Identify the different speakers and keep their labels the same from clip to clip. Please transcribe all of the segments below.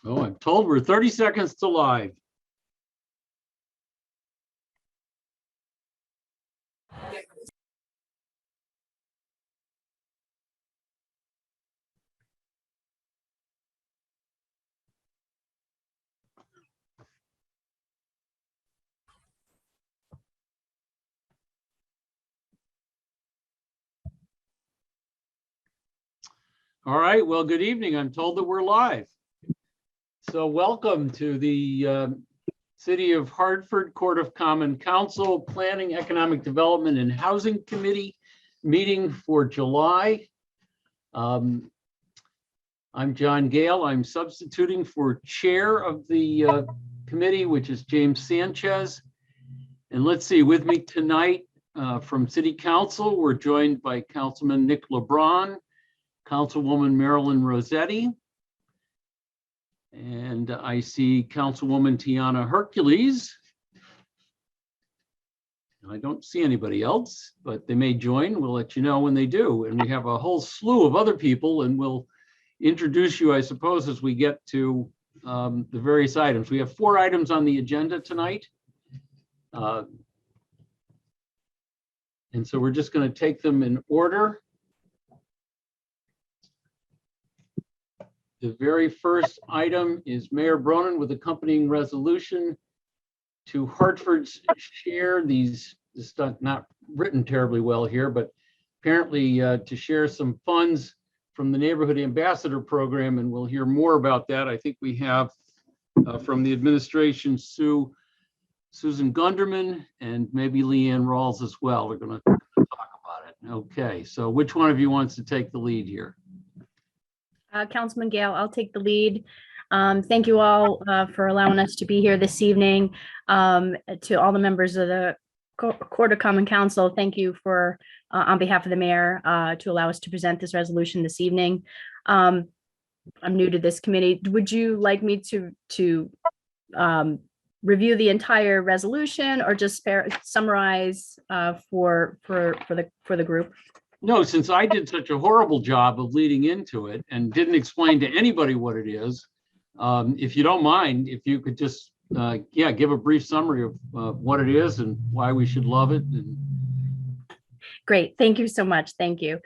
Speaker 1: Oh, I'm told we're 30 seconds to live. All right, well, good evening. I'm told that we're live. So welcome to the City of Hartford Court of Common Council Planning, Economic Development and Housing Committee meeting for July. I'm John Gale. I'm substituting for chair of the committee, which is James Sanchez. And let's see, with me tonight from City Council, we're joined by Councilman Nick LeBron, Councilwoman Marilyn Rossetti, and I see Councilwoman Tiana Hercules. I don't see anybody else, but they may join. We'll let you know when they do. And we have a whole slew of other people, and we'll introduce you, I suppose, as we get to the various items. We have 4 items on the agenda tonight. And so we're just going to take them in order. The very first item is Mayor Bronin with accompanying resolution to Hartford's share these, this is not written terribly well here, but apparently to share some funds from the Neighborhood Ambassador Program, and we'll hear more about that. I think we have from the administration, Susan Gunderman and maybe Leanne Rawls as well. We're going to talk about it. Okay, so which one of you wants to take the lead here?
Speaker 2: Councilman Gale, I'll take the lead. Thank you all for allowing us to be here this evening. To all the members of the Court of Common Council, thank you for, on behalf of the mayor, to allow us to present this resolution this evening. I'm new to this committee. Would you like me to review the entire resolution or just summarize for the group?
Speaker 1: No, since I did such a horrible job of leading into it and didn't explain to anybody what it is, if you don't mind, if you could just, give a brief summary of what it is and why we should love it.
Speaker 2: Great, thank you so much. Thank you.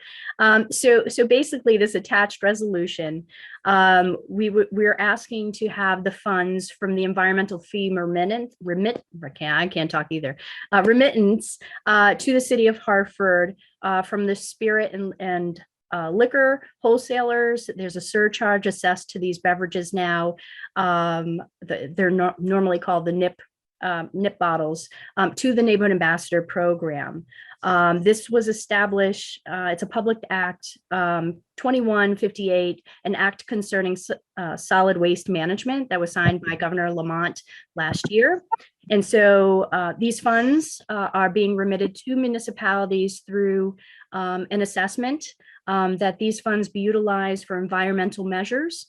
Speaker 2: So basically, this attached resolution, we're asking to have the funds from the environmental fee remittance to the city of Hartford from the spirit and liquor wholesalers. There's a surcharge assessed to these beverages now. They're normally called the nip bottles, to the Neighborhood Ambassador Program. This was established, it's a public act, 2158, an act concerning solid waste management that was signed by Governor Lamont last year. And so these funds are being remitted to municipalities through an assessment that these funds be utilized for environmental measures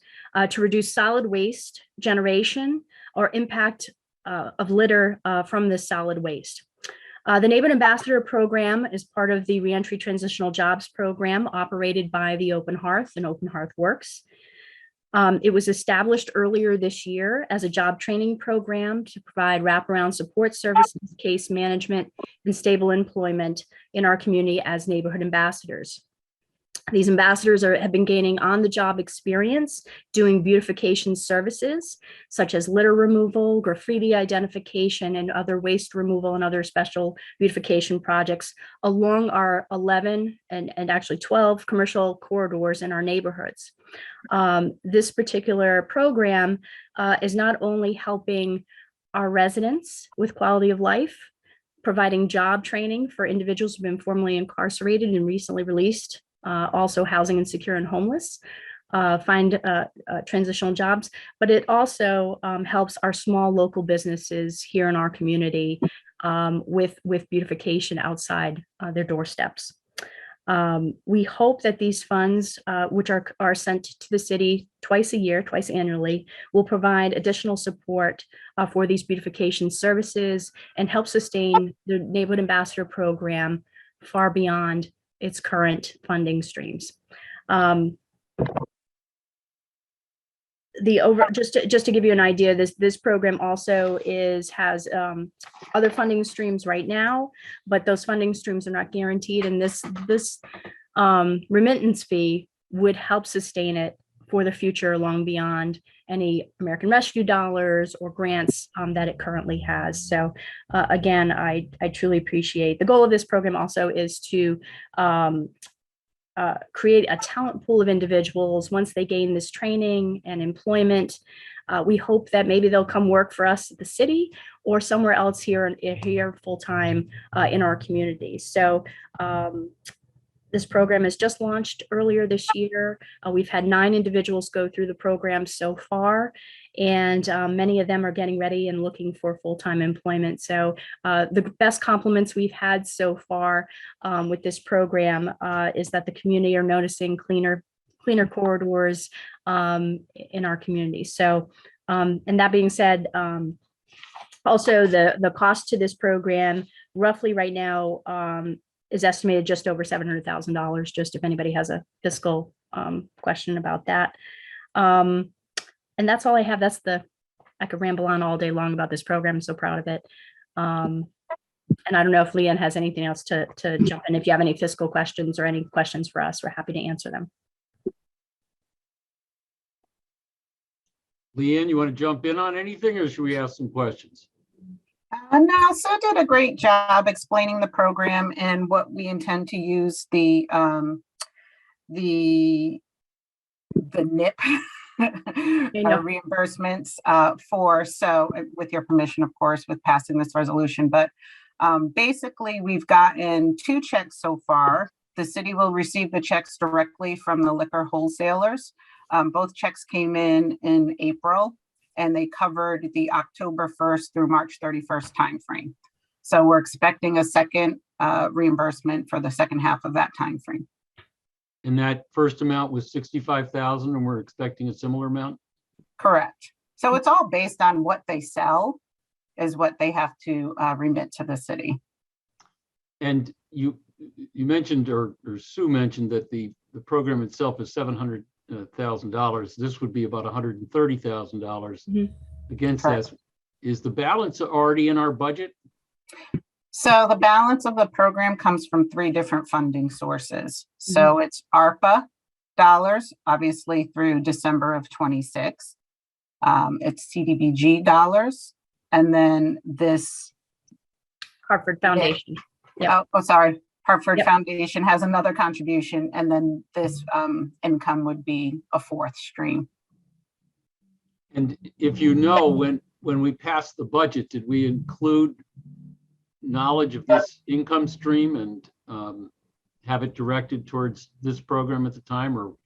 Speaker 2: to reduce solid waste generation or impact of litter from this solid waste. The Neighborhood Ambassador Program is part of the Reentry Transitional Jobs Program operated by the Open Hearth and Open Hearth Works. It was established earlier this year as a job training program to provide wraparound support services, case management, and stable employment in our community as neighborhood ambassadors. These ambassadors have been gaining on-the-job experience doing beautification services, such as litter removal, graffiti identification, and other waste removal and other special beautification projects along our 11 and actually 12 commercial corridors in our neighborhoods. This particular program is not only helping our residents with quality of life, providing job training for individuals who've been formerly incarcerated and recently released, also housing insecure and homeless, find transitional jobs, but it also helps our small local businesses here in our community with beautification outside their doorsteps. We hope that these funds, which are sent to the city twice annually, will provide additional support for these beautification services and help sustain the Neighborhood Ambassador Program far beyond its current funding streams. just to give you an idea, this program also has other funding streams right now, but those funding streams are not guaranteed, and this remittance fee would help sustain it for the future, long beyond any American Rescue dollars or grants that it currently has. So again, I truly appreciate the goal of this program. Also is to create a talent pool of individuals. Once they gain this training and employment, we hope that maybe they'll come work for us at the city or somewhere else here full time in our community. So this program has just launched earlier this year. We've had 9 individuals go through the program so far, and many of them are getting ready and looking for full-time employment. So the best compliments we've had so far with this program is that the community are noticing cleaner corridors in our community. So, and that being said, also the cost to this program roughly right now is estimated just over $700,000, just if anybody has a fiscal question about that. And that's all I have. I could ramble on all day long about this program. I'm so proud of it. And I don't know if Leanne has anything else to jump in. If you have any fiscal questions or any questions for us, we're happy to answer them.
Speaker 1: Leanne, you want to jump in on anything, or should we ask some questions?
Speaker 3: No, Sue did a great job explaining the program and what we intend to use the NIP reimbursements for. So with your permission, of course, with passing this resolution, but basically we've gotten 2 checks so far. The city will receive the checks directly from the liquor wholesalers. Both checks came in April, and they covered the October 1st through March 31st timeframe. So we're expecting a second reimbursement for the second half of that timeframe.
Speaker 1: And that first amount was $65,000, and we're expecting a similar amount?
Speaker 3: Correct. So it's all based on what they sell is what they have to remit to the city. And
Speaker 1: you mentioned, or Sue mentioned, that the program itself is $700,000. This would be about $130,000 against that. Is the balance already in our budget?
Speaker 3: So the balance of the program comes from 3 different funding sources. So it's ARPA dollars, obviously through December of 26. It's CDBG dollars, and then this
Speaker 2: Hartford Foundation.
Speaker 3: Hartford Foundation has another contribution, and then this income would be a 4th stream.
Speaker 1: And if you know, when we passed the budget, did we include knowledge of this income stream and have it directed towards this program at the time, or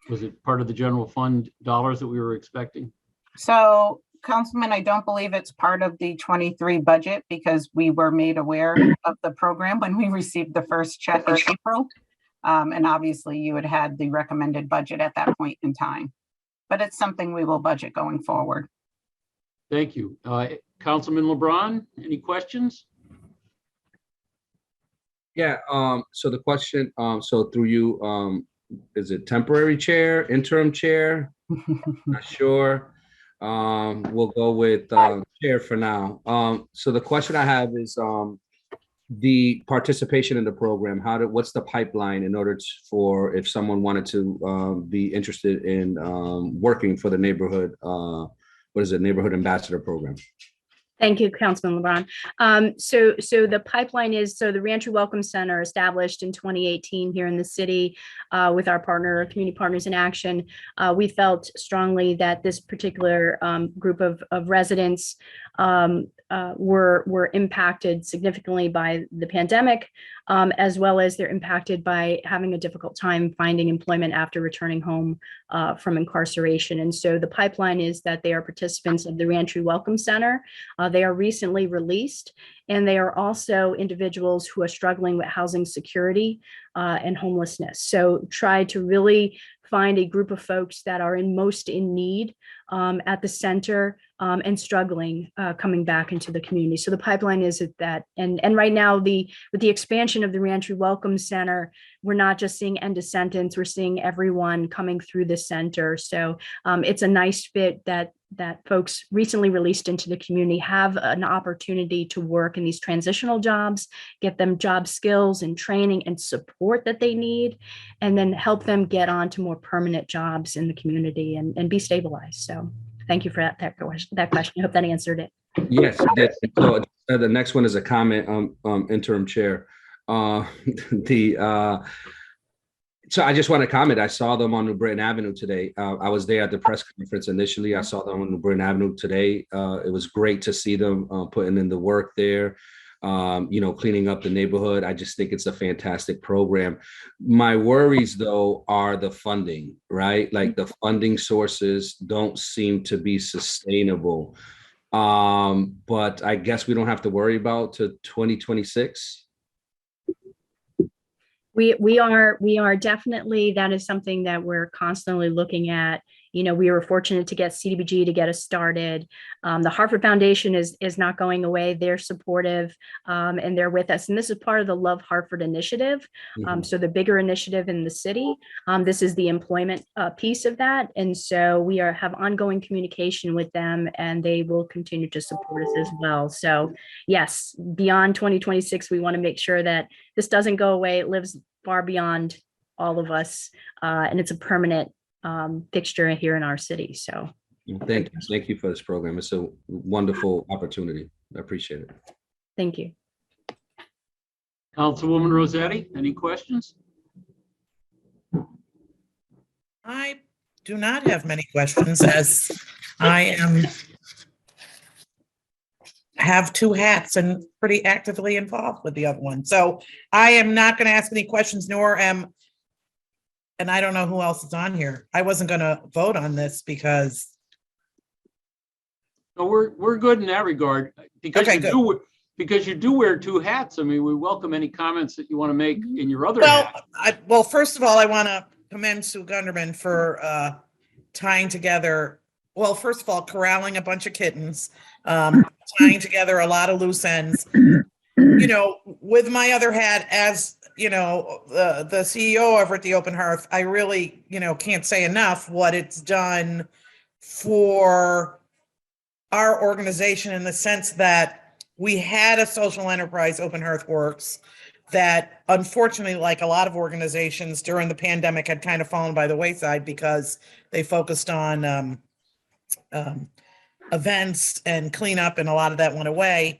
Speaker 1: was it part of the general fund dollars that we were expecting?
Speaker 3: So, Councilman, I don't believe it's part of the 23 budget, because we were made aware of the program when we received the first check in April. And obviously you had the recommended budget at that point in time, but it's something we will budget going forward.
Speaker 1: Thank you. Councilman LeBron, any questions?
Speaker 4: Yeah, so the question, so through you, is it temporary chair, interim chair? Not sure. We'll go with chair for now. So the question I have is the participation in the program. What's the pipeline in order for if someone wanted to be interested in working for the neighborhood, neighborhood ambassador program?
Speaker 2: Thank you, Councilman LeBron. So the pipeline is, the Reentry Welcome Center established in 2018 here in the city with our partner, Community Partners in Action. We felt strongly that this particular group of residents were impacted significantly by the pandemic, as well as they're impacted by having a difficult time finding employment after returning home from incarceration. And so the pipeline is that they are participants of the Reentry Welcome Center. They are recently released, and they are also individuals who are struggling with housing security and homelessness. So try to really find a group of folks that are most in need at the center and struggling coming back into the community. So the pipeline is at that. And right now, with the expansion of the Reentry Welcome Center, we're not just seeing end of sentence, we're seeing everyone coming through the center. So it's a nice fit that folks recently released into the community have an opportunity to work in these transitional jobs, get them job skills and training and support that they need, and then help them get on to more permanent jobs in the community and be stabilized. So thank you for that question. I hope that answered it.
Speaker 4: Yes, it did. So the next one is a comment, interim chair. So I just want to comment. I saw them on New Britain Avenue today. I was there at the press conference initially. I saw them on New Britain Avenue today. It was great to see them putting in the work there, cleaning up the neighborhood. I just think it's a fantastic program. My worries, though, are the funding, right? Like the funding sources don't seem to be sustainable. But I guess we don't have to worry about to 2026.
Speaker 2: We are definitely, that is something that we're constantly looking at. We were fortunate to get CDBG to get us started. The Hartford Foundation is not going away. They're supportive and they're with us. And this is part of the Love Hartford initiative. So the bigger initiative in the city, this is the employment piece of that. And so we have ongoing communication with them, and they will continue to support us as well. So yes, beyond 2026, we want to make sure that this doesn't go away. It lives far beyond all of us, and it's a permanent fixture here in our city. So
Speaker 4: thank you for this program. It's a wonderful opportunity. I appreciate it.
Speaker 2: Thank you.
Speaker 1: Councilwoman Rossetti, any questions?
Speaker 5: I do not have many questions, as I have two hats and pretty actively involved with the other one. So I am not going to ask any questions, and I don't know who else is on here. I wasn't going to vote on this because.
Speaker 1: No, we're good in that regard, because
Speaker 5: okay,
Speaker 1: because you do wear two hats. I mean, we welcome any comments that you want to make in your other hat.
Speaker 5: Well, first of all, I want to commend Sue Gunderman for tying together. Well, first of all, corralling a bunch of kittens, tying together a lot of loose ends. With my other hat as the CEO over at the Open Hearth, I really can't say enough what it's done for our organization, in the sense that we had a social enterprise, Open Hearth Works, that unfortunately, like a lot of organizations during the pandemic, had kind of fallen by the wayside because they focused on events and cleanup, and a lot of that went away.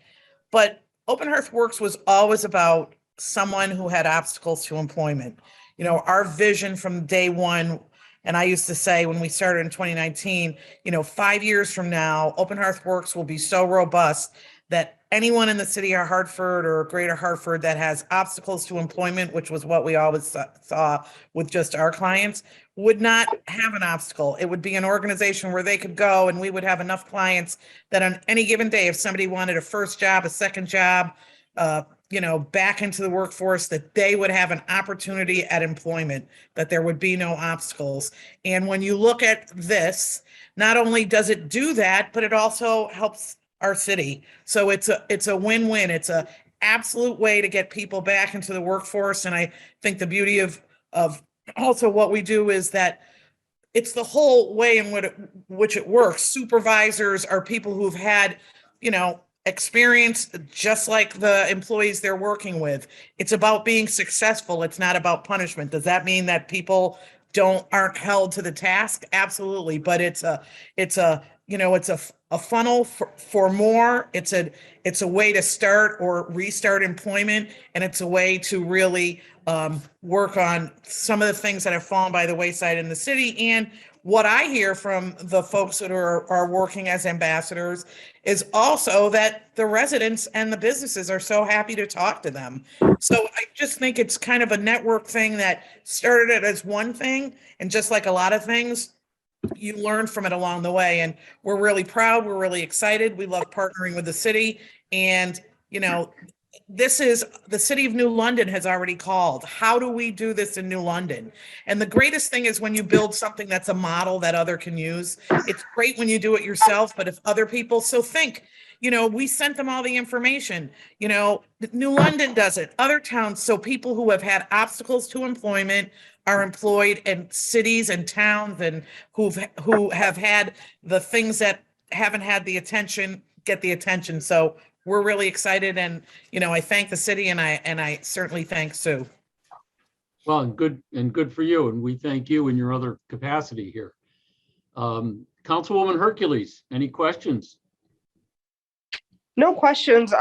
Speaker 5: But Open Hearth Works was always about someone who had obstacles to employment. Our vision from day one, and I used to say when we started in 2019, 5 years from now, Open Hearth Works will be so robust that anyone in the city of Hartford or Greater Hartford that has obstacles to employment, which was what we always saw with just our clients, would not have an obstacle. It would be an organization where they could go, and we would have enough clients that on any given day, if somebody wanted a first job, a second job, back into the workforce, that they would have an opportunity at employment, that there would be no obstacles. And when you look at this, not only does it do that, but it also helps our city. So it's a win-win. It's a absolute way to get people back into the workforce. And I think the beauty of also what we do is that it's the whole way in which it works. Supervisors are people who've had, experience just like the employees they're working with. It's about being successful. It's not about punishment. Does that mean that people aren't held to the task? Absolutely. But it's a funnel for more. It's a way to start or restart employment, and it's a way to really work on some of the things that have fallen by the wayside in the city. And what I hear from the folks that are working as ambassadors is also that the residents and the businesses are so happy to talk to them. So I just think it's kind of a network thing that started it as one thing, and just like a lot of things, you learn from it along the way. And we're really proud. We're really excited. We love partnering with the city. And, this is, the city of New London has already called. How do we do this in New London? And the greatest thing is when you build something that's a model that other can use. It's great when you do it yourself, but if other people, so think, we sent them all the information, New London does it, other towns. So people who have had obstacles to employment are employed, and cities and towns and who have had the things that haven't had the attention get the attention. So we're really excited, and I thank the city, and I certainly thank Sue.
Speaker 1: Well, and good for you. And we thank you in your other capacity here. Councilwoman Hercules, any questions?
Speaker 6: No questions.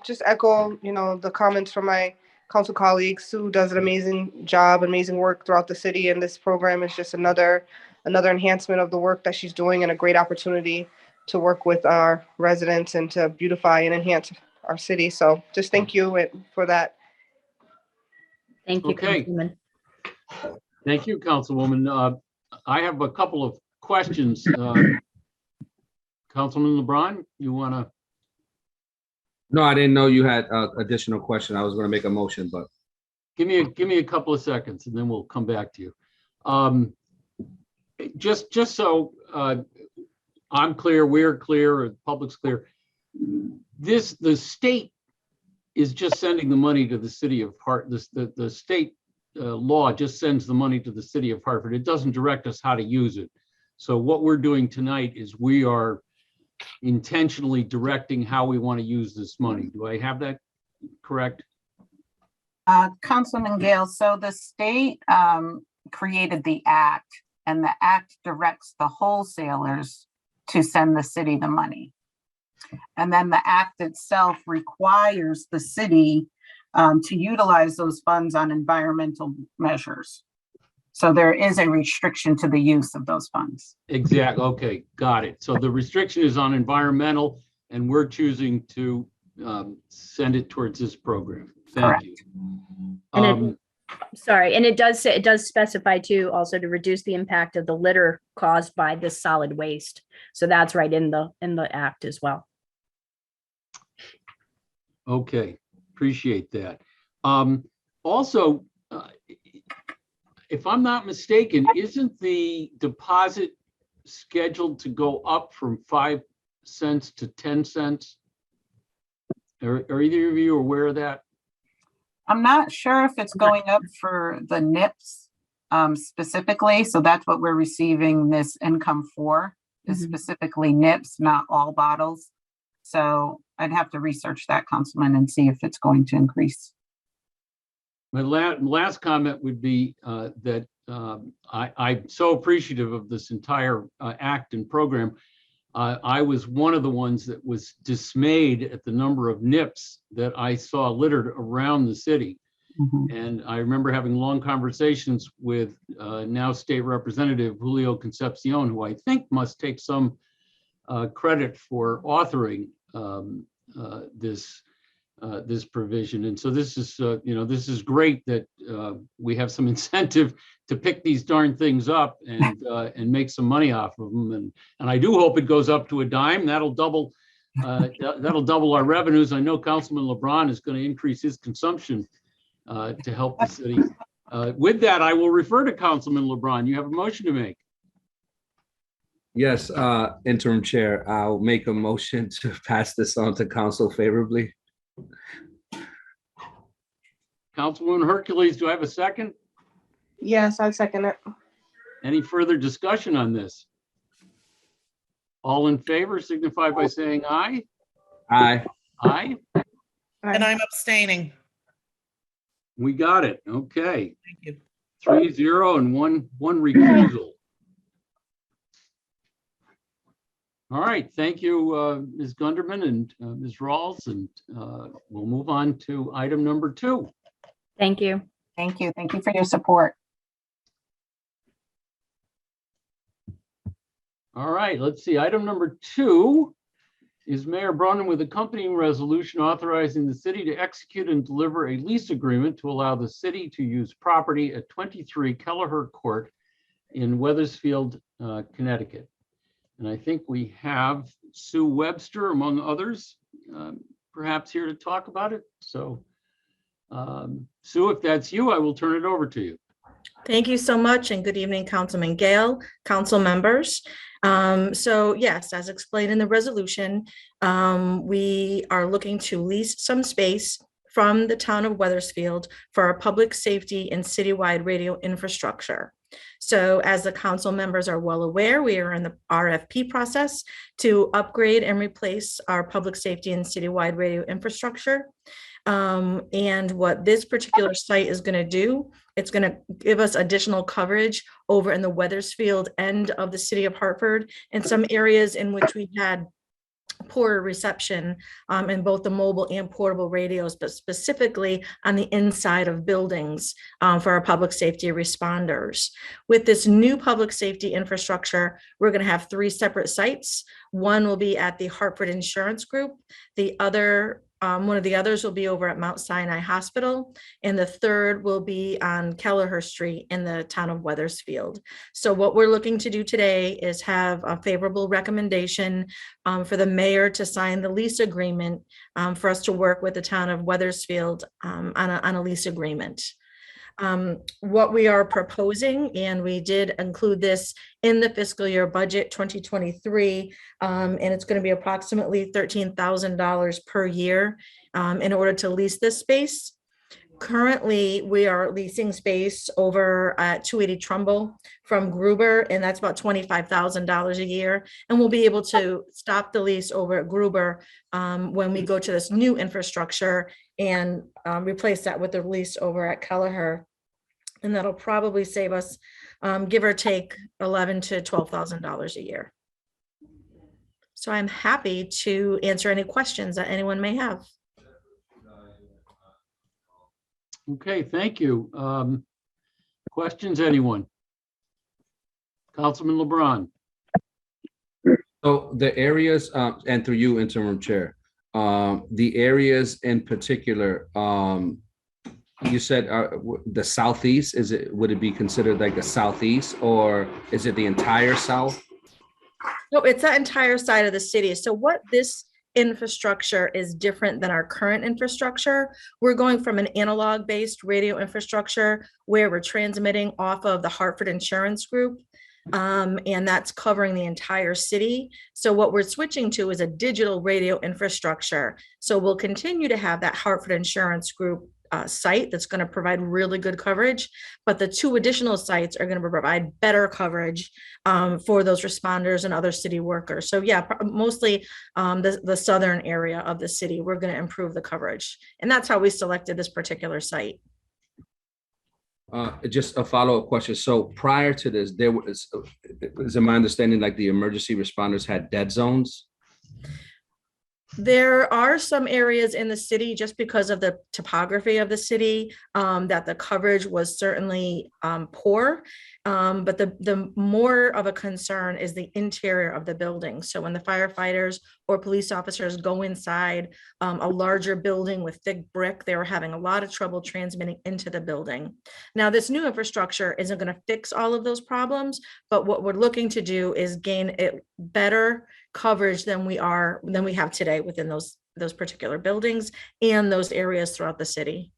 Speaker 6: Just echo, the comments from my council colleagues. Sue does an amazing job, amazing work throughout the city, and this program is just another enhancement of the work that she's doing, and a great opportunity to work with our residents and to beautify and enhance our city. So just thank you for that.
Speaker 2: Thank you,
Speaker 1: Okay.
Speaker 2: Councilwoman.
Speaker 1: Thank you, Councilwoman. I have a couple of questions. Councilman LeBron, you want to?
Speaker 4: No, I didn't know you had additional question. I was going to make a motion, but
Speaker 1: Give me a couple of seconds, and then we'll come back to you. Just so I'm clear, we're clear, or the public's clear. The state is just sending the money to the city of Hartford. The state law just sends the money to the city of Hartford. It doesn't direct us how to use it. So what we're doing tonight is we are intentionally directing how we want to use this money. Do I have that correct?
Speaker 3: Councilman Gale, so the state created the act, and the act directs the wholesalers to send the city the money. And then the act itself requires the city to utilize those funds on environmental measures. So there is a restriction to the use of those funds.
Speaker 1: Exactly. Okay, got it. So the restriction is on environmental, and we're choosing to send it towards this program. Thank you.
Speaker 2: And sorry, and it does specify too, also to reduce the impact of the litter caused by this solid waste. So that's right in the act as well.
Speaker 1: Okay, appreciate that. Also, if I'm not mistaken, isn't the deposit scheduled to go up from 5 cents to 10 cents? Are either of you aware of that?
Speaker 3: I'm not sure if it's going up for the NIPS specifically. So that's what we're receiving this income for, is specifically NIPS, not all bottles. So I'd have to research that, Councilman, and see if it's going to increase.
Speaker 1: My last comment would be that I'm so appreciative of this entire act and program. I was one of the ones that was dismayed at the number of NIPS that I saw littered around the city. And I remember having long conversations with now State Representative Julio Concepcion, who I think must take some credit for authoring this provision. And so this is, this is great that we have some incentive to pick these darn things up and make some money off of them. And I do hope it goes up to a dime. That'll double our revenues. I know Councilman LeBron is going to increase his consumption to help the city. With that, I will refer to Councilman LeBron. You have a motion to make.
Speaker 4: yes, interim chair, I'll make a motion to pass this on to council favorably.
Speaker 1: Councilwoman Hercules, do I have a second?
Speaker 6: Yes, I second it.
Speaker 1: Any further discussion on this? All in favor signify by saying aye.
Speaker 4: Aye.
Speaker 1: Aye.
Speaker 5: And I'm abstaining.
Speaker 1: We got it. Okay.
Speaker 5: Thank you.
Speaker 1: 3-0 and one recusal. All right. Thank you, Ms. Gunderman and Ms. Rawls. And we'll move on to item number 2.
Speaker 2: Thank you.
Speaker 3: Thank you. Thank you for your support.
Speaker 1: All right. Let's see. Item number 2 is Mayor Bronin with accompanying resolution authorizing the city to execute and deliver a lease agreement to allow the city to use property at 23 Kelleher Court in Wethersfield, Connecticut. And I think we have Sue Webster, among others, perhaps here to talk about it. So Sue, if that's you, I will turn it over to you.
Speaker 7: Thank you so much, and good evening, Councilman Gale, council members. So yes, as explained in the resolution, we are looking to lease some space from the town of Weathersfield for our public safety and citywide radio infrastructure. So as the council members are well aware, we are in the RFP process to upgrade and replace our public safety and citywide radio infrastructure. And what this particular site is going to do, it's going to give us additional coverage over in the Weathersfield end of the city of Hartford and some areas in which we had poor reception in both the mobile and portable radios, but specifically on the inside of buildings for our public safety responders. With this new public safety infrastructure, we're going to have 3 separate sites. One will be at the Hartford Insurance Group. The other one of the others will be over at Mount Sinai Hospital, and the third will be on Kelleher Street in the town of Weathersfield. So what we're looking to do today is have a favorable recommendation for the mayor to sign the lease agreement for us to work with the town of Weathersfield on a lease agreement. What we are proposing, and we did include this in the fiscal year budget 2023, and it's going to be approximately $13,000 per year in order to lease this space. Currently, we are leasing space over at 280 Trumbull from Gruber, and that's about $25,000 a year. And we'll be able to stop the lease over at Gruber when we go to this new infrastructure and replace that with the lease over at Kelleher. And that'll probably save us, give or take, $11,000 to $12,000 a year. So I'm happy to answer any questions that anyone may have.
Speaker 1: Okay, thank you. Questions, anyone? Councilman LeBron.
Speaker 4: So the areas, and through you, interim chair, the areas in particular, you said the southeast, would it be considered like the southeast, or is it the entire south?
Speaker 7: No, it's that entire side of the city. So what this infrastructure is different than our current infrastructure. We're going from an analog-based radio infrastructure where we're transmitting off of the Hartford Insurance Group, and that's covering the entire city. So what we're switching to is a digital radio infrastructure. So we'll continue to have that Hartford Insurance Group site that's going to provide really good coverage, but the 2 additional sites are going to provide better coverage for those responders and other city workers. So yeah, mostly the southern area of the city, we're going to improve the coverage. And that's how we selected this particular site.
Speaker 4: Just a follow-up question. So prior to this, there was, is it my understanding, like the emergency responders had dead zones?
Speaker 7: There are some areas in the city, just because of the topography of the city, that the coverage was certainly poor. But the more of a concern is the interior of the building. So when the firefighters or police officers go inside a larger building with thick brick, they were having a lot of trouble transmitting into the building. Now, this new infrastructure isn't going to fix all of those problems, but what we're looking to do is gain it better coverage than we have today within those particular buildings and those areas throughout the city.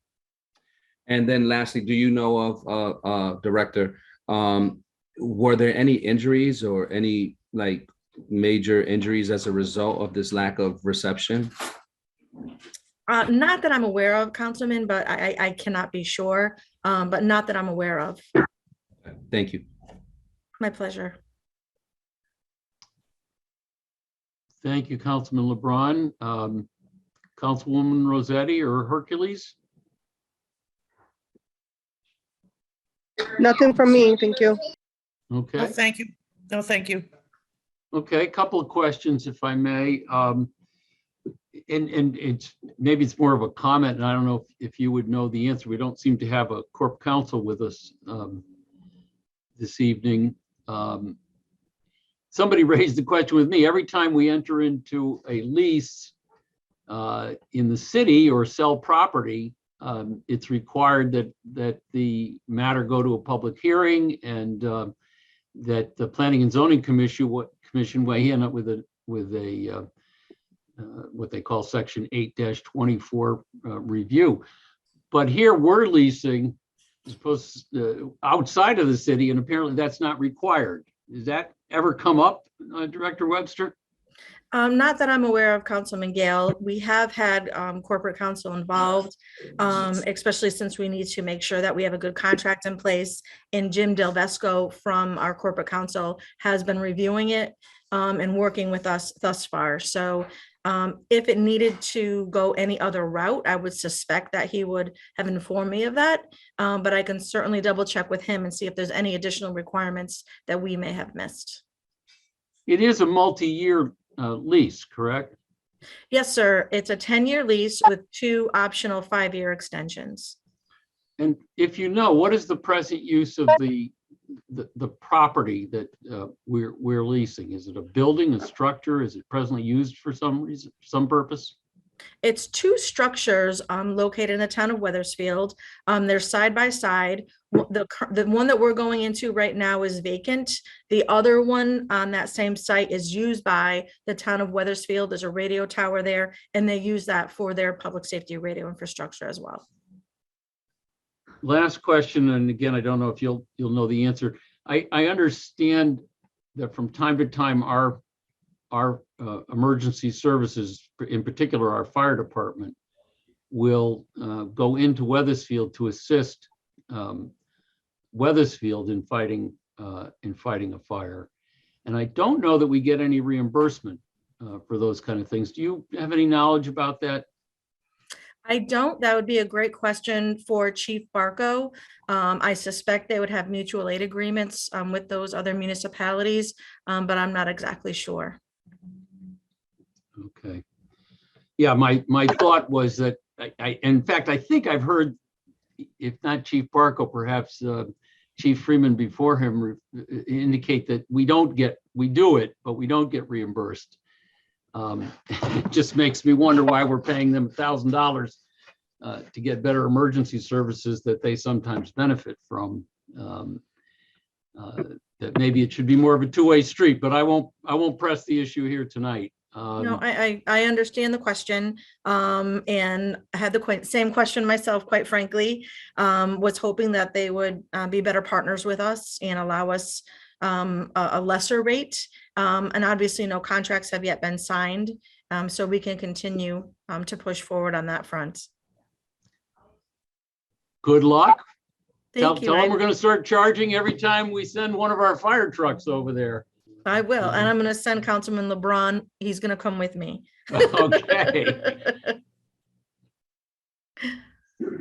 Speaker 4: And then lastly, do you know of, Director, were there any injuries or any like major injuries as a result of this lack of reception?
Speaker 7: Not that I'm aware of, Councilman, but I cannot be sure, but not that I'm aware of.
Speaker 4: Thank you.
Speaker 7: My pleasure.
Speaker 1: Thank you, Councilman LeBron. Councilwoman Rossetti or Hercules?
Speaker 6: Nothing from me, thank you.
Speaker 1: Okay.
Speaker 5: No, thank you. No, thank you.
Speaker 1: Okay, a couple of questions, if I may. And it's maybe it's more of a comment, and I don't know if you would know the answer. We don't seem to have a corp counsel with us this evening. Somebody raised the question with me. Every time we enter into a lease in the city or sell property, it's required that the matter go to a public hearing, and that the Planning and Zoning Commission weigh in with a what they call Section 8-24 review. But here we're leasing as opposed outside of the city, and apparently that's not required. Does that ever come up, Director Webster?
Speaker 7: Not that I'm aware of, Councilman Gale. We have had corporate counsel involved, especially since we need to make sure that we have a good contract in place. And Jim Del Vesco from our corporate counsel has been reviewing it and working with us thus far. So if it needed to go any other route, I would suspect that he would have informed me of that. But I can certainly double check with him and see if there's any additional requirements that we may have missed.
Speaker 1: It is a multi-year lease, correct?
Speaker 7: Yes, sir. It's a 10-year lease with 2 optional 5-year extensions.
Speaker 1: And if you know, what is the present use of the property that we're leasing? Is it a building, a structure? Is it presently used for some reason, some purpose?
Speaker 7: It's 2 structures located in the town of Weathersfield. They're side by side. The one that we're going into right now is vacant. The other one on that same site is used by the town of Weathersfield. There's a radio tower there, and they use that for their public safety radio infrastructure as well.
Speaker 1: Last question, and again, I don't know if you'll know the answer. I understand that from time to time, our emergency services, in particular our fire department, will go into Weathersfield to assist Weathersfield in fighting a fire. And I don't know that we get any reimbursement for those kind of things. Do you have any knowledge about that?
Speaker 7: I don't. That would be a great question for Chief Barco. I suspect they would have mutual aid agreements with those other municipalities, but I'm not exactly sure.
Speaker 1: Okay. Yeah, my thought was that in fact, I think I've heard, if not Chief Barco, perhaps Chief Freeman before him indicate that we do it, but we don't get reimbursed. It just makes me wonder why we're paying them $1,000 to get better emergency services that they sometimes benefit from. That maybe it should be more of a two-way street, but I won't press the issue here tonight.
Speaker 7: No, I understand the question, and I had the same question myself, quite frankly. Was hoping that they would be better partners with us and allow us a lesser rate. And obviously no contracts have yet been signed, so we can continue to push forward on that front.
Speaker 1: Good luck. Tell
Speaker 7: Thank you.
Speaker 1: them we're going to start charging every time we send one of our fire trucks over there.
Speaker 7: I will, and I'm going to send Councilman LeBron. He's going to come with me.
Speaker 1: Okay.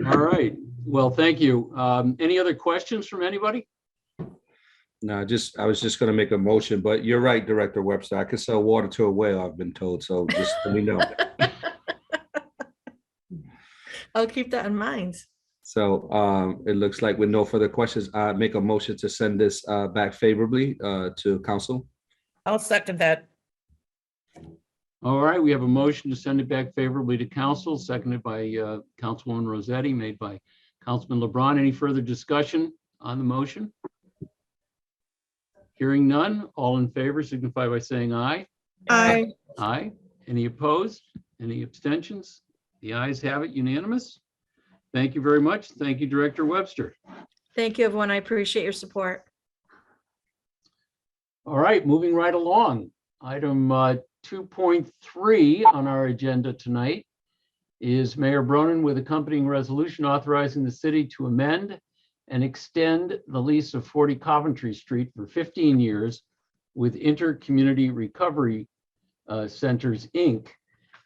Speaker 1: All right. Well, thank you. Any other questions from anybody?
Speaker 4: No, I was just going to make a motion, but you're right, Director Webster. I could sell water to a whale, I've been told. So just let me know.
Speaker 7: I'll keep that in mind.
Speaker 4: So it looks like with no further questions, I make a motion to send this back favorably to council.
Speaker 5: I'll second that.
Speaker 1: All right. We have a motion to send it back favorably to council, seconded by Councilwoman Rossetti, made by Councilman LeBron. Any further discussion on the motion? Hearing none, all in favor signify by saying aye.
Speaker 6: Aye.
Speaker 1: Aye. Any opposed? Any abstentions? The ayes have it, unanimous. Thank you very much. Thank you, Director Webster.
Speaker 7: Thank you, everyone. I appreciate your support.
Speaker 1: All right, moving right along. Item 2.3 on our agenda tonight is Mayor Bronin with accompanying resolution authorizing the city to amend and extend the lease of 40 Coventry Street for 15 years with Inter-Community Recovery Centers, Inc.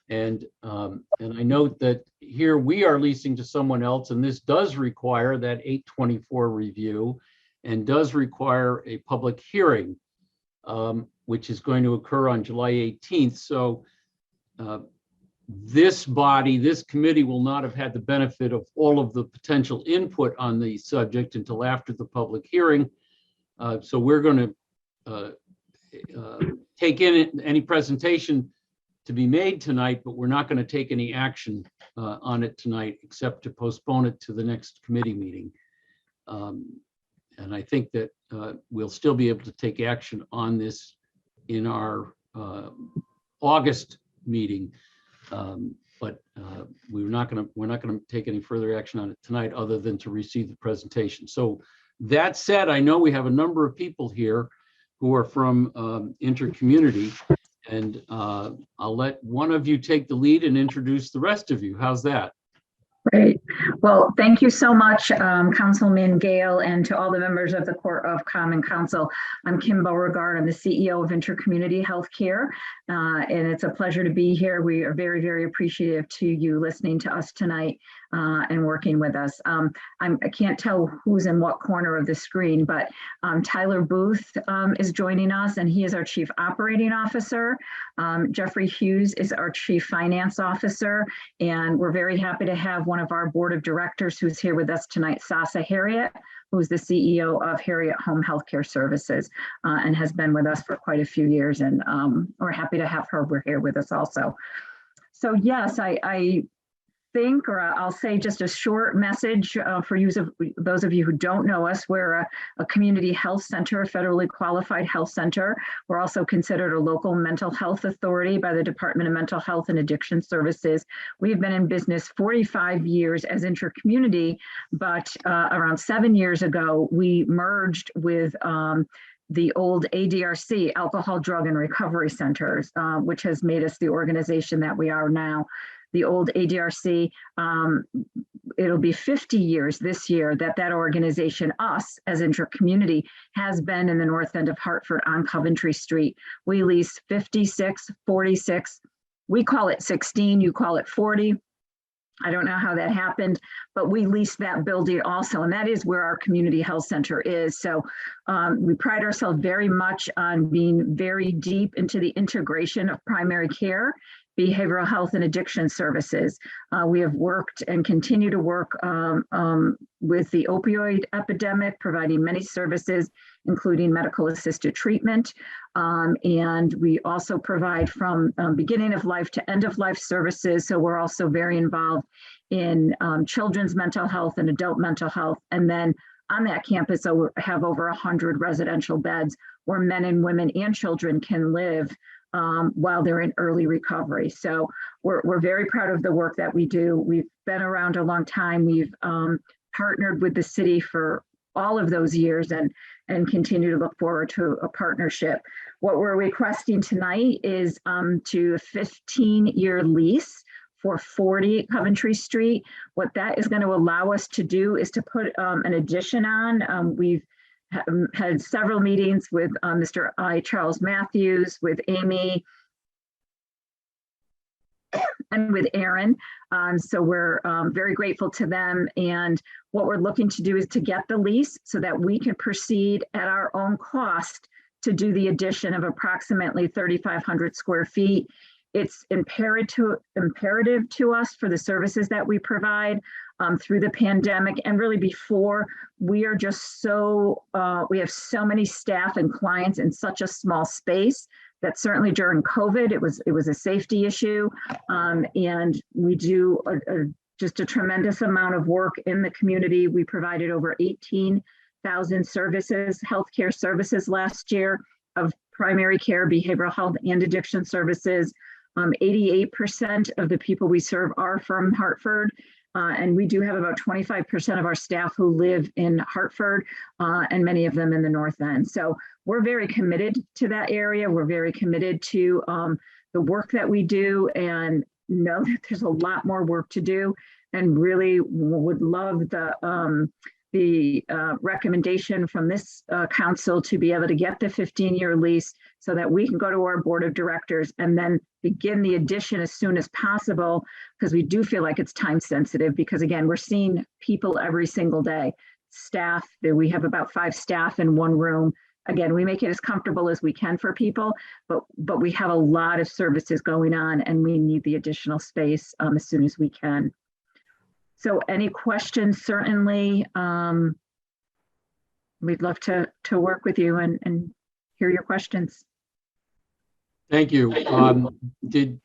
Speaker 1: And I note that here we are leasing to someone else, and this does require that 824 review and does require a public hearing, which is going to occur on July 18th. So this committee will not have had the benefit of all of the potential input on the subject until after the public hearing. So we're going to take in any presentation to be made tonight, but we're not going to take any action on it tonight, except to postpone it to the next committee meeting. And I think that we'll still be able to take action on this in our August meeting. But we're not going to take any further action on it tonight other than to receive the presentation. So that said, I know we have a number of people here who are from intercommunity, and I'll let one of you take the lead and introduce the rest of you. How's that?
Speaker 8: Great. Well, thank you so much, Councilman Gale, and to all the members of the Court of Common Council. I'm Kim Beauregard. I'm the CEO of Intercommunity Healthcare, and it's a pleasure to be here. We are very, very appreciative to you listening to us tonight and working with us. I can't tell who's in what corner of the screen, but Tyler Booth is joining us, and he is our Chief Operating Officer. Jeffrey Hughes is our Chief Finance Officer, and we're very happy to have one of our board of directors who's here with us tonight, Sasa Harriet, who's the CEO of Harriet Home Healthcare Services and has been with us for quite a few years. And we're happy to have her here with us also. So yes, I think, or I'll say just a short message for those of you who don't know us. We're a community health center, a federally qualified health center. We're also considered a local mental health authority by the Department of Mental Health and Addiction Services. We've been in business 45 years as intercommunity, but around 7 years ago, we merged with the old ADRC, Alcohol, Drug, and Recovery Centers, which has made us the organization that we are now. The old ADRC, it'll be 50 years this year that organization, us as intercommunity, has been in the north end of Hartford on Coventry Street. We lease 56, 46, we call it 16, you call it 40. I don't know how that happened, but we lease that building also, and that is where our community health center is. So we pride ourselves very much on being very deep into the integration of primary care, behavioral health, and addiction services. We have worked and continue to work with the opioid epidemic, providing many services, including medical assisted treatment. And we also provide from beginning of life to end of life services. So we're also very involved in children's mental health and adult mental health. And then on that campus, we have over 100 residential beds where men and women and children can live while they're in early recovery. So we're very proud of the work that we do. We've been around a long time. We've partnered with the city for all of those years and continue to look forward to a partnership. What we're requesting tonight is to a 15-year lease for 40 Coventry Street. What that is going to allow us to do is to put an addition on. We've had several meetings with Mr. I. Charles Matthews, with Amy, and with Aaron. So we're very grateful to them. And what we're looking to do is to get the lease so that we can proceed at our own cost to do the addition of approximately 3,500 square feet. It's imperative to us for the services that we provide through the pandemic and really before. We are just so, we have so many staff and clients in such a small space that certainly during COVID, it was a safety issue. And we do just a tremendous amount of work in the community. We provided over 18,000 services, healthcare services last year of primary care, behavioral health, and addiction services. 88% of the people we serve are from Hartford. And we do have about 25% of our staff who live in Hartford and many of them in the North End. So we're very committed to that area. We're very committed to the work that we do and know that there's a lot more work to do and really would love the recommendation from this council to be able to get the 15-year lease so that we can go to our board of directors and then begin the addition as soon as possible, because we do feel like it's time sensitive because again, we're seeing people every single day. Staff, we have about 5 staff in one room. Again, we make it as comfortable as we can for people, but we have a lot of services going on and we need the additional space as soon as we can. So any questions, certainly, we'd love to work with you and hear your questions.
Speaker 1: Thank you. Did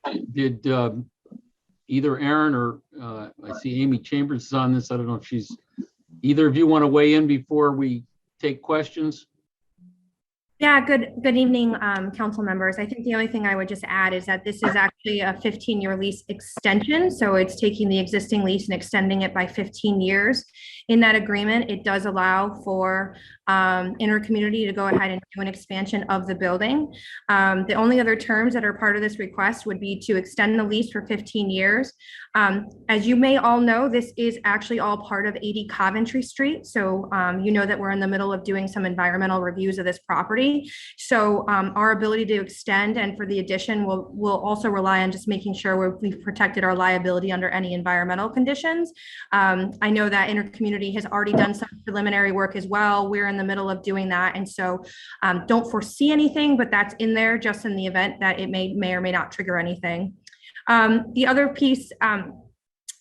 Speaker 1: either Aaron or I see Amy Chambers is on this. I don't know if either of you want to weigh in before we take questions?
Speaker 9: Yeah, good evening, council members. I think the only thing I would just add is that this is actually a 15-year lease extension. So it's taking the existing lease and extending it by 15 years. In that agreement, it does allow for intercommunity to go ahead and do an expansion of the building. The only other terms that are part of this request would be to extend the lease for 15 years. As you may all know, this is actually all part of 80 Coventry Street. So you know that we're in the middle of doing some environmental reviews of this property. So our ability to extend and for the addition will also rely on just making sure we've protected our liability under any environmental conditions. I know that intercommunity has already done some preliminary work as well. We're in the middle of doing that. And so don't foresee anything, but that's in there just in the event that it may or may not trigger anything. The other piece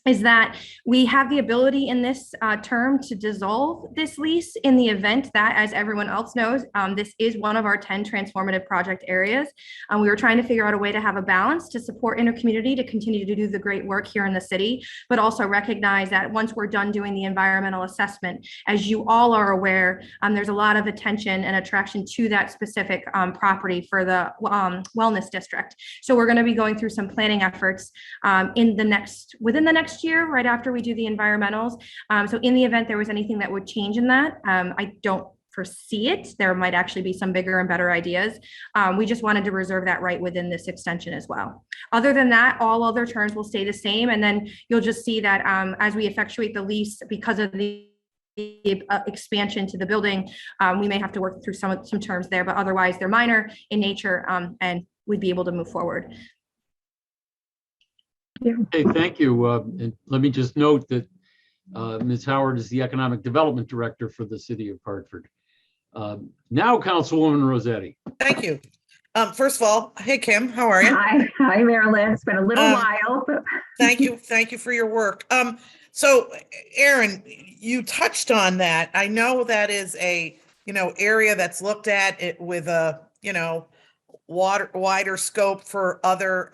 Speaker 9: is that we have the ability in this term to dissolve this lease in the event that, as everyone else knows, this is one of our 10 transformative project areas. We were trying to figure out a way to have a balance to support intercommunity to continue to do the great work here in the city, but also recognize that once we're done doing the environmental assessment, as you all are aware, there's a lot of attention and attraction to that specific property for the wellness district. So we're going to be going through some planning efforts within the next year, right after we do the environmentals. So in the event there was anything that would change in that, I don't foresee it. There might actually be some bigger and better ideas. We just wanted to reserve that right within this extension as well. Other than that, all other terms will stay the same. And then you'll just see that as we effectuate the lease, because of the expansion to the building, we may have to work through some terms there, but otherwise they're minor in nature, and we'd be able to move forward.
Speaker 1: Okay, thank you. And let me just note that Ms. Howard is the Economic Development Director for the City of Hartford. Now, Councilwoman Rossetti.
Speaker 5: Thank you. First of all, hey, Kim, how are you?
Speaker 8: Hi, Marilyn. It's been a little while. But...
Speaker 5: Thank you for your work. So, Aaron, you touched on that. I know that is a area that's looked at it with a wider scope for other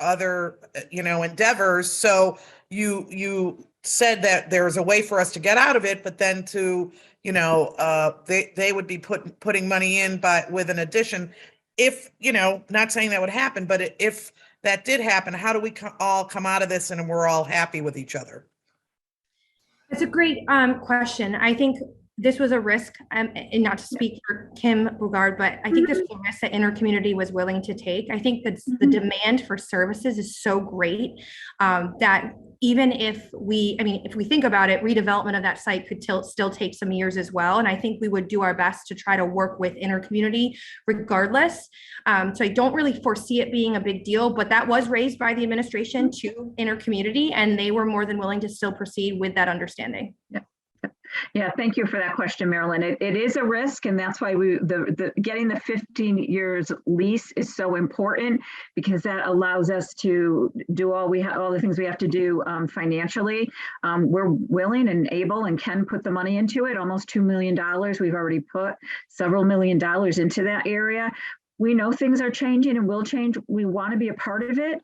Speaker 5: endeavors. So you said that there's a way for us to get out of it, but then to they would be putting money in with an addition. If not saying that would happen, but if that did happen, how do we all come out of this and we're all happy with each other?
Speaker 9: That's a great question. I think this was a risk, and not to speak for Kim Bugard, but I think this was a risk that intercommunity was willing to take. I think that the demand for services is so great that even if we think about it, redevelopment of that site could still take some years as well. And I think we would do our best to try to work with intercommunity regardless. So I don't really foresee it being a big deal, but that was raised by the administration to intercommunity, and they were more than willing to still proceed with that understanding.
Speaker 8: Yeah, thank you for that question, Marilyn. It is a risk, and that's why getting the 15 years lease is so important, because that allows us to do all the things we have to do financially. We're willing and able and can put the money into it. Almost $2 million. We've already put several $1 million into that area. We know things are changing and will change. We want to be a part of it.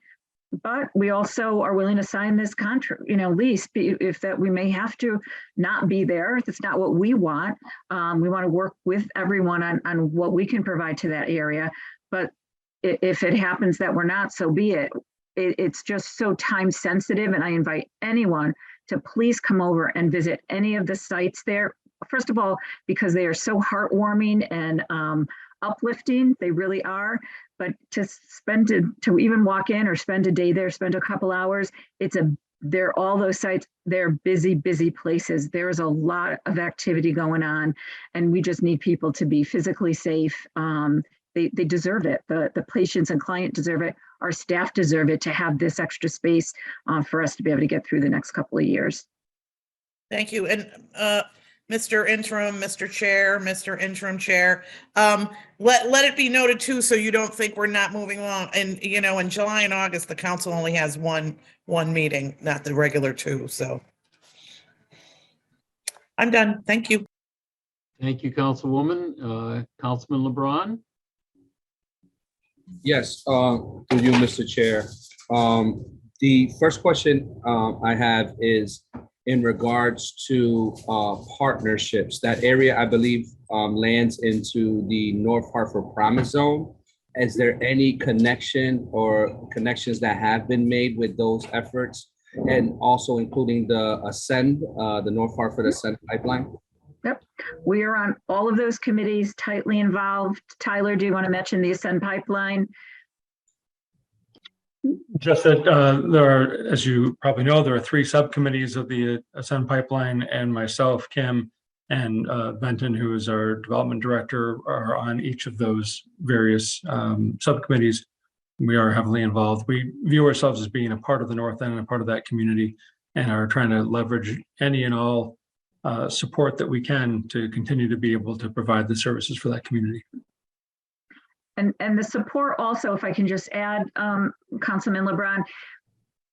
Speaker 8: But we also are willing to sign this contract, lease, if that we may have to not be there. If it's not what we want. We want to work with everyone on what we can provide to that area. But if it happens that we're not, so be it. It's just so time sensitive. And I invite anyone to please come over and visit any of the sites there. First of all, because they are so heartwarming and uplifting, they really are. But to even walk in or spend a day there, spend a couple hours, all those sites, they're busy places. There's a lot of activity going on, and we just need people to be physically safe. They deserve it. The patients and client deserve it. Our staff deserve it to have this extra space for us to be able to get through the next couple of years.
Speaker 5: Thank you. And Mr. Interim, Mr. Chair, Mr. Interim Chair, let it be noted too, so you don't think we're not moving along. And in July and August, the council only has one meeting, not the regular two. So I'm done. Thank you.
Speaker 1: Thank you, Councilwoman. Councilman LeBron.
Speaker 4: Yes, through you, Mr. Chair. The first question I have is, in regards to partnerships. That area, I believe, lands into the North Hartford Promise Zone. Is there any connection or connections that have been made with those efforts, and also including the Ascend, the North Hartford Ascend pipeline?
Speaker 8: Yep, we are on all of those committees, tightly involved. Tyler, do you want to mention the Ascend pipeline?
Speaker 10: Just that there are, as you probably know, there are 3 subcommittees of the Ascend Pipeline, and myself, Kim, and Benton, who is our development director, are on each of those various subcommittees. We are heavily involved. We view ourselves as being a part of the North End and a part of that community, and are trying to leverage any and all support that we can to continue to be able to provide the services for that community.
Speaker 8: And the support also, if I can just add, Councilman LeBron,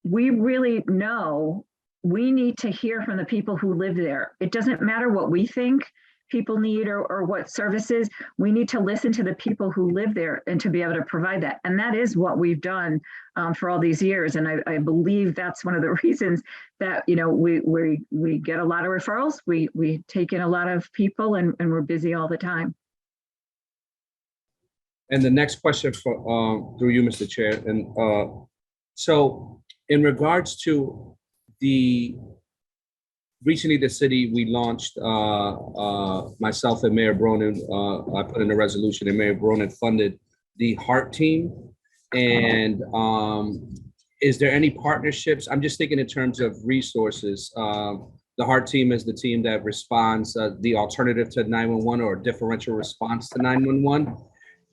Speaker 8: we really know we need to hear from the people who live there. It doesn't matter what we think people need or what services. We need to listen to the people who live there and to be able to provide that. And that is what we've done for all these years. And I believe that's one of the reasons that, you know, we get a lot of referrals. We take in a lot of people, and we're busy all the time.
Speaker 4: And the next question for through you, Mr. Chair. And so in regards to recently the city, we launched, myself and Mayor Bronin, I put in a resolution, and Mayor Bronin funded the Heart Team. And is there any partnerships? I'm just thinking in terms of resources. The Heart Team is the team that responds, the alternative to 911 or differential response to 911.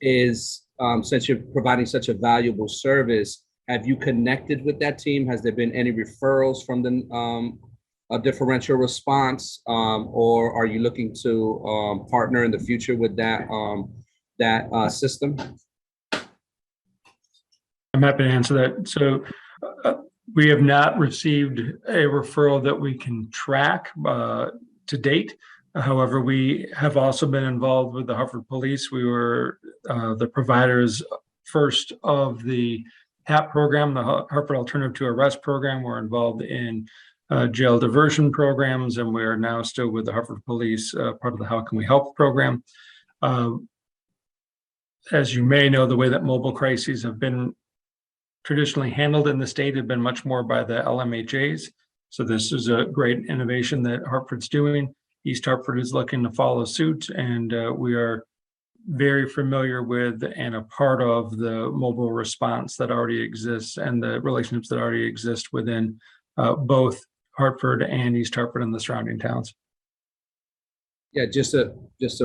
Speaker 4: Is since you're providing such a valuable service, have you connected with that team? Has there been any referrals from the differential response, or are you looking to partner in the future with that system?
Speaker 10: I'm happy to answer that. So we have not received a referral that we can track to date. However, we have also been involved with the Hartford Police. We were the providers first of the HAP program, the Hartford Alternative to Arrest program. We're involved in jail diversion programs, and we are now still with the Hartford Police, part of the How Can We Help program. As you may know, the way that mobile crises have been traditionally handled in the state have been much more by the LMHAs. So this is a great innovation that Hartford's doing. East Hartford is looking to follow suit, and we are very familiar with and a part of the mobile response that already exists and the relationships that already exist within both Hartford and East Hartford and the surrounding towns.
Speaker 4: Yeah, just a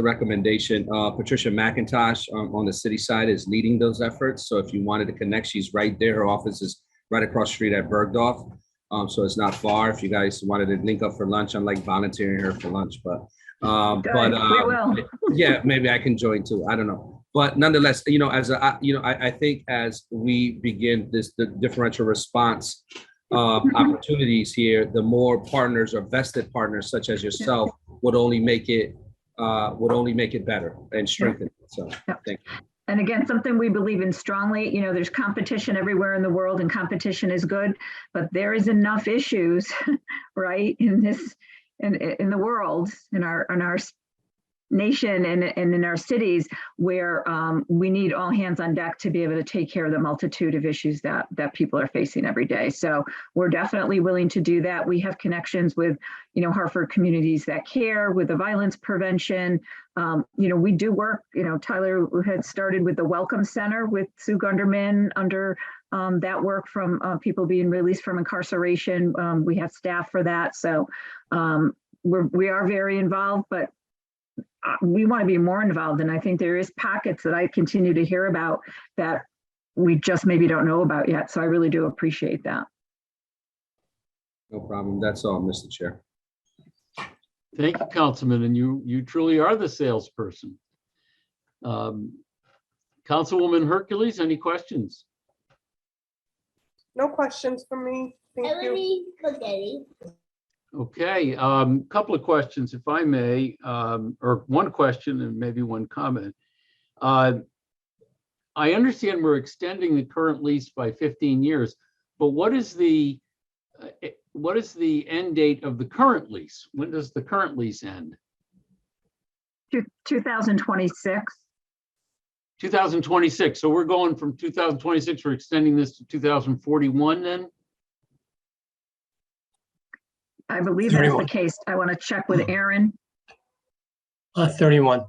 Speaker 4: recommendation. Patricia McIntosh on the city side is leading those efforts. So if you wanted to connect, she's right there. Her office is right across the street at Bergdorf. So it's not far. If you guys wanted to link up for lunch, I'm like volunteering her for lunch, but
Speaker 8: we will.
Speaker 4: Yeah, maybe I can join too. I don't know, but nonetheless, you know, I think as we begin the differential response opportunities here, the more partners or vested partners such as yourself would only make it better and strengthen it. So thank you.
Speaker 8: And again, something we believe in strongly, you know, there's competition everywhere in the world, and competition is good, but there is enough issues, right, in the world, in our nation and in our cities, where we need all hands on deck to be able to take care of the multitude of issues that people are facing every day. So we're definitely willing to do that. We have connections with, you know, Hartford Communities That Care, with the violence prevention. You know, we do work, you know, Tyler had started with the Welcome Center with Sue Gunderman under that work from people being released from incarceration. We have staff for that. So we are very involved, but we want to be more involved. And I think there is pockets that I continue to hear about that we just maybe don't know about yet. So I really do appreciate that.
Speaker 4: No problem. That's all, Mr. Chair.
Speaker 1: Thank you, Councilman. And you truly are the salesperson. Councilwoman Hercules, any questions?
Speaker 6: No questions for me. Thank you.
Speaker 1: Okay, couple of questions, if I may, or one question and maybe one comment. I understand we're extending the current lease by 15 years, but what is the what is the end date of the current lease? When does the current lease end?
Speaker 8: 2026.
Speaker 1: 2026. So we're going from 2026, we're extending this to 2041 then?
Speaker 8: I believe that's the
Speaker 11: 31.
Speaker 8: case. I want to check with Aaron.
Speaker 11: 31,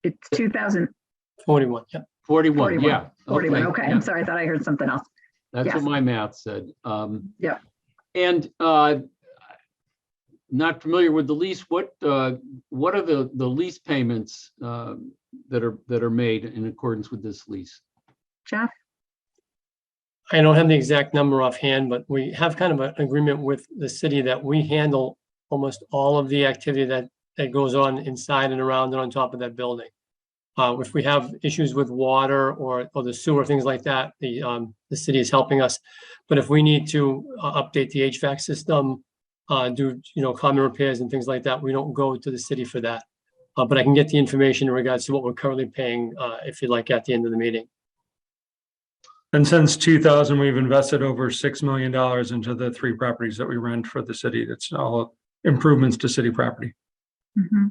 Speaker 8: It's 2041.
Speaker 11: 41, yeah.
Speaker 1: 41, yeah.
Speaker 8: 41. Okay,
Speaker 1: yeah.
Speaker 8: I'm sorry. I thought I heard something else.
Speaker 1: That's
Speaker 8: Yes.
Speaker 1: what my math said.
Speaker 8: Yeah.
Speaker 1: And not familiar with the lease. What are the lease payments that are made in accordance with this lease?
Speaker 8: Jeff?
Speaker 11: I don't have the exact number offhand, but we have kind of an agreement with the city that we handle almost all of the activity that goes on inside and around and on top of that building. If we have issues with water or the sewer, things like that, the city is helping us. But if we need to update the HVAC system, do common repairs and things like that, we don't go to the city for that. But I can get the information in regards to what we're currently paying, if you'd like, at the end of the meeting.
Speaker 10: And since 2000, we've invested over $6 million into the 3 properties that we rent for the city. That's all improvements to city property.
Speaker 8: Mm-hmm.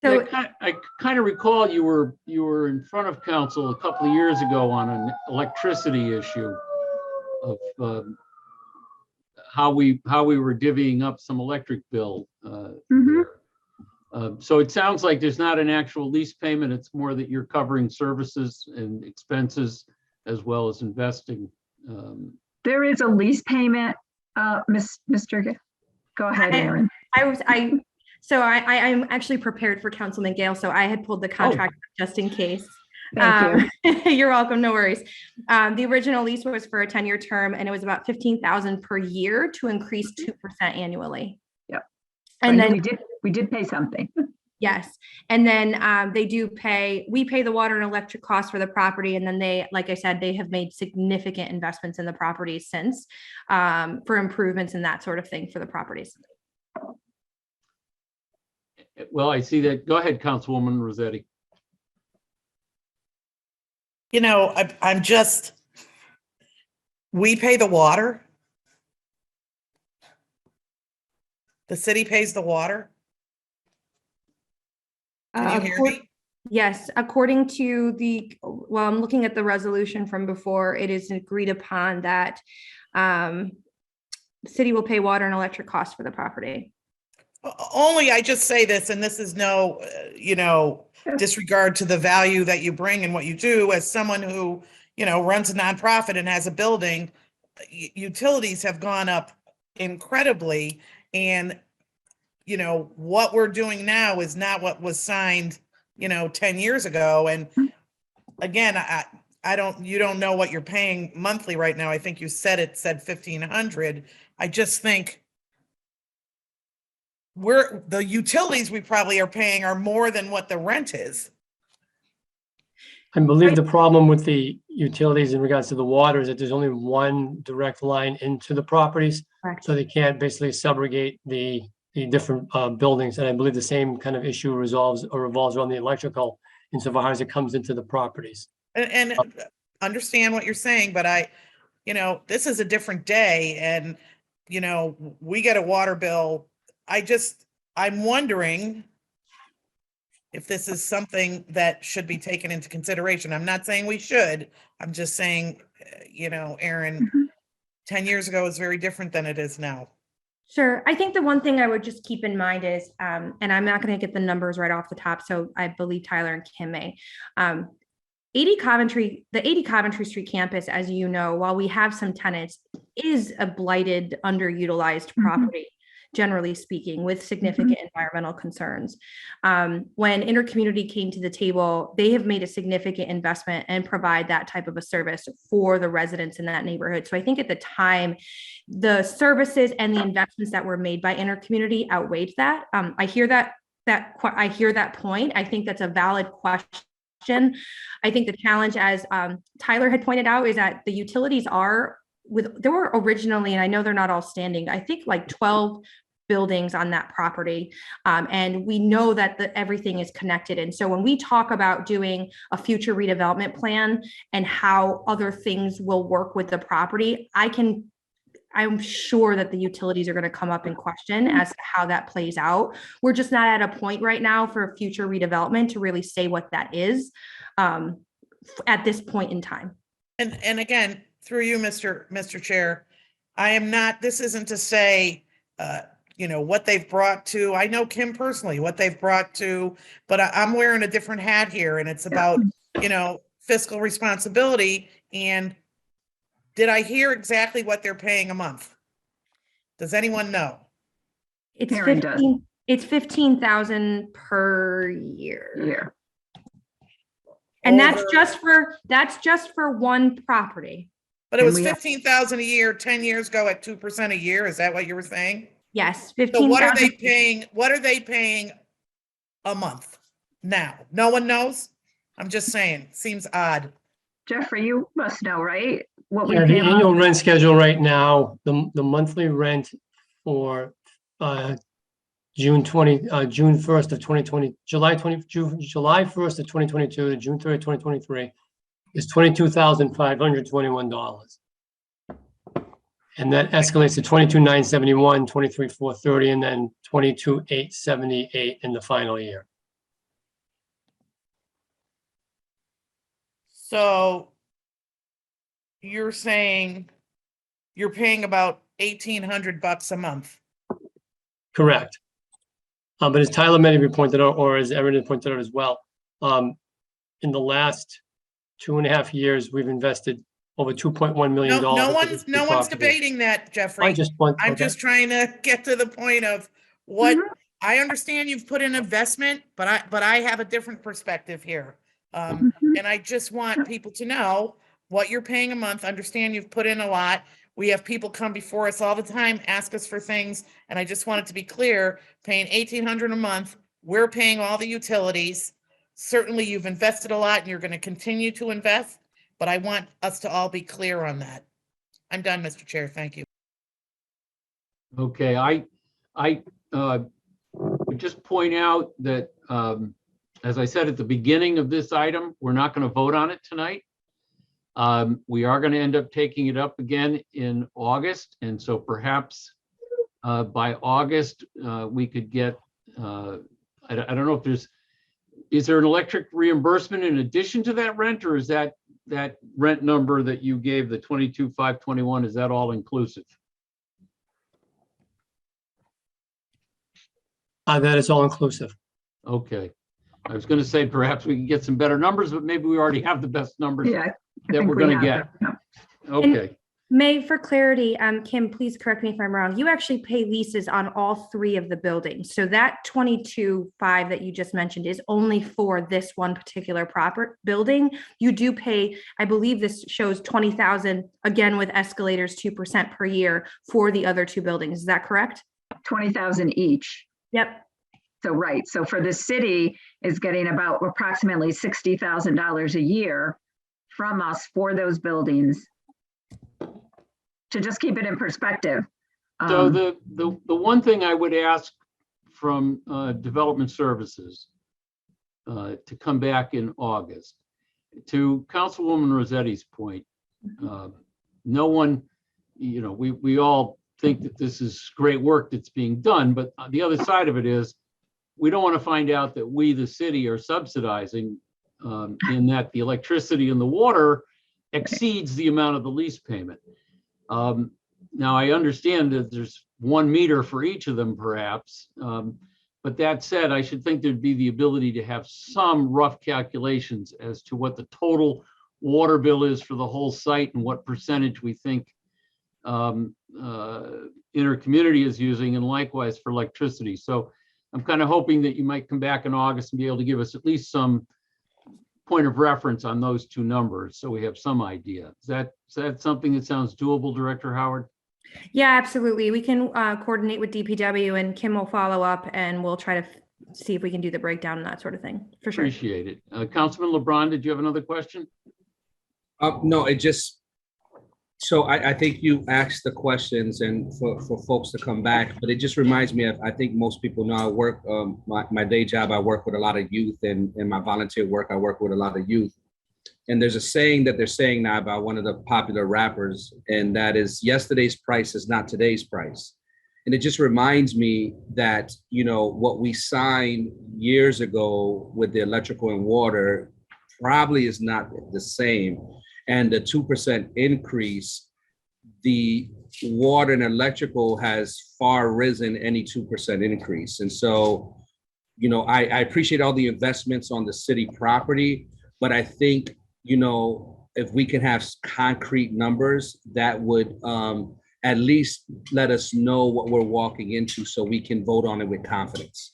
Speaker 9: So
Speaker 1: I kind of recall you were in front of council a couple of years ago on an electricity issue of how we were divvying up some electric bill.
Speaker 8: Mm-hmm.
Speaker 1: So it sounds like there's not an actual lease payment. It's more that you're covering services and expenses as well as investing.
Speaker 8: There is a lease payment, Mr. Go ahead, Aaron.
Speaker 9: I'm actually prepared for Councilman Gale, so I had pulled the contract just in case.
Speaker 8: Thank you.
Speaker 9: You're welcome, no worries. The original lease was for a 10-year term, and it was about $15,000 per year to increase 2% annually.
Speaker 8: Yep.
Speaker 9: And then
Speaker 8: we did pay something.
Speaker 9: yes, and then we pay the water and electric costs for the property, and then they, like I said, they have made significant investments in the properties since for improvements and that sort of thing for the properties.
Speaker 1: Well, I see that. Go ahead, Councilwoman Rossetti.
Speaker 5: We pay the water. The city pays the water. Can you hear me?
Speaker 9: Yes, according to I'm looking at the resolution from before, it is agreed upon that the city will pay water and electric costs for the property.
Speaker 5: Only I just say this, and this is no, disregard to the value that you bring and what you do as someone who, runs a nonprofit and has a building. Utilities have gone up incredibly, and what we're doing now is not what was signed 10 years ago. And again, you don't know what you're paying monthly right now. I think you said $1,500. I just think the utilities we probably are paying are more than what the rent is.
Speaker 11: I believe the problem with the utilities in regards to the water is that there's only one direct line into the properties.
Speaker 9: Correct.
Speaker 11: So they can't basically subrogate the different buildings. And I believe the same kind of issue revolves around the electrical insofar as it comes into the properties.
Speaker 5: And understand what you're saying, but this is a different day, and we get a water bill. I'm wondering if this is something that should be taken into consideration. I'm not saying we should. I'm just saying, Aaron, 10 years ago is very different than it is now.
Speaker 9: Sure. I think the one thing I would just keep in mind is, and I'm not going to get the numbers right off the top, so I believe Tyler and Kim may. The 80 Coventry Street campus, as you know, while we have some tenants, is a blighted, underutilized property, generally speaking, with significant environmental concerns. When Intercommunity came to the table, they have made a significant investment and provide that type of a service for the residents in that neighborhood. So I think at the time, the services and the investments that were made by Intercommunity outweighed that. I hear that point. I think that's a valid question. I think the challenge, as Tyler had pointed out, is that the utilities there were originally, and I know they're not all standing, I think like 12 buildings on that property. And we know that everything is connected. And so when we talk about doing a future redevelopment plan and how other things will work with the property, I'm sure that the utilities are going to come up in question as to how that plays out. We're just not at a point right now for future redevelopment to really say what that is at this point in time.
Speaker 5: And again, through you, Mr. Chair, I am not, this isn't to say, what they've brought to, I know Kim personally, what they've brought to, but I'm wearing a different hat here, and it's about, fiscal responsibility. And did I hear exactly what they're paying a month? Does anyone know?
Speaker 9: It's
Speaker 8: Karen does.
Speaker 9: It's 15,000 per year.
Speaker 8: Yeah.
Speaker 9: And
Speaker 5: Over-
Speaker 9: that's just for one property.
Speaker 5: But it was
Speaker 8: And we have-
Speaker 5: 15,000 a year, 10 years ago at 2% a year. Is that what you were saying?
Speaker 9: Yes,
Speaker 5: So
Speaker 9: 15,000.
Speaker 5: what are they paying? What are they paying a month now? No one knows? I'm just saying, seems odd.
Speaker 8: Jeffrey, you must know, right? What we
Speaker 11: Yeah,
Speaker 8: pay
Speaker 11: the
Speaker 8: a month?
Speaker 11: annual rent schedule right now, the monthly rent for June 1st of 2020, July 1st of 2022 to June 30th, 2023 is $22,521. And that escalates to $22,971, $23,430, and then $22,878 in the final year.
Speaker 5: So you're saying you're paying about $1,800 a month.
Speaker 11: Correct. But as Tyler maybe pointed out, or as Erin pointed out as well, in the last 2.5 years, we've invested over $2.1 million.
Speaker 5: No one's debating that, Jeffrey. I'm just trying to get to the point of what I understand you've put in investment, but I have a different perspective here. And I just want people to know what you're paying a month. Understand you've put in a lot. We have people come before us all the time, ask us for things. And I just want it to be clear, paying $1,800 a month, we're paying all the utilities. Certainly you've invested a lot and you're going to continue to invest, but I want us to all be clear on that. I'm done, Mr. Chair. Thank you.
Speaker 1: Okay, I would just point out that, as I said at the beginning of this item, we're not going to vote on it tonight. We are going to end up taking it up again in August. And so perhaps by August, we could get, I don't know if is there an electric reimbursement in addition to that rent, or is that rent number that you gave, the 22,521, is that all inclusive?
Speaker 11: That is all inclusive.
Speaker 1: Okay. I was going to say perhaps we can get some better numbers, but maybe we already have the best numbers
Speaker 8: Yeah,
Speaker 1: that we're going to get. Okay.
Speaker 9: May, for clarity, Kim, please correct me if I'm wrong. You actually pay leases on all three of the buildings. So that 22,500 that you just mentioned is only for this one particular proper building. You do pay, I believe this shows 20,000 again with escalators 2% per year for the other two buildings. Is that correct?
Speaker 8: 20,000 each.
Speaker 9: Yep.
Speaker 8: So, right. So for the city is getting about approximately $60,000 a year from us for those buildings. To just keep it in perspective.
Speaker 1: So the one thing I would ask from Development Services to come back in August, to Councilwoman Rossetti's point, no one, we all think that this is great work that's being done, but the other side of it is we don't want to find out that we, the city, are subsidizing in that the electricity and the water exceeds the amount of the lease payment. Now, I understand that there's 1 meter for each of them, perhaps. But that said, I should think there'd be the ability to have some rough calculations as to what the total water bill is for the whole site and what percentage we think intercommunity is using, and likewise for electricity. So I'm kind of hoping that you might come back in August and be able to give us at least some point of reference on those two numbers, so we have some idea. Is that something that sounds doable, Director Howard?
Speaker 9: Yeah, absolutely. We can coordinate with DPW, and Kim will follow up, and we'll try to see if we can do the breakdown and that sort of thing, for sure.
Speaker 1: Appreciate it. Councilman LeBron, did you have another question?
Speaker 4: No, it just, So I think you asked the questions and for folks to come back, but it just reminds me of, I think most people know I work, my day job, I work with a lot of youth, and in my volunteer work, I work with a lot of youth. And there's a saying that they're saying now about one of the popular rappers, and that is, yesterday's price is not today's price. And it just reminds me that, you know, what we signed years ago with the electrical and water probably is not the same. And the 2% increase, the water and electrical has far risen any 2% increase. And so, you know, I appreciate all the investments on the city property, but I think, you know, if we can have concrete numbers, that would at least let us know what we're walking into so we can vote on it with confidence.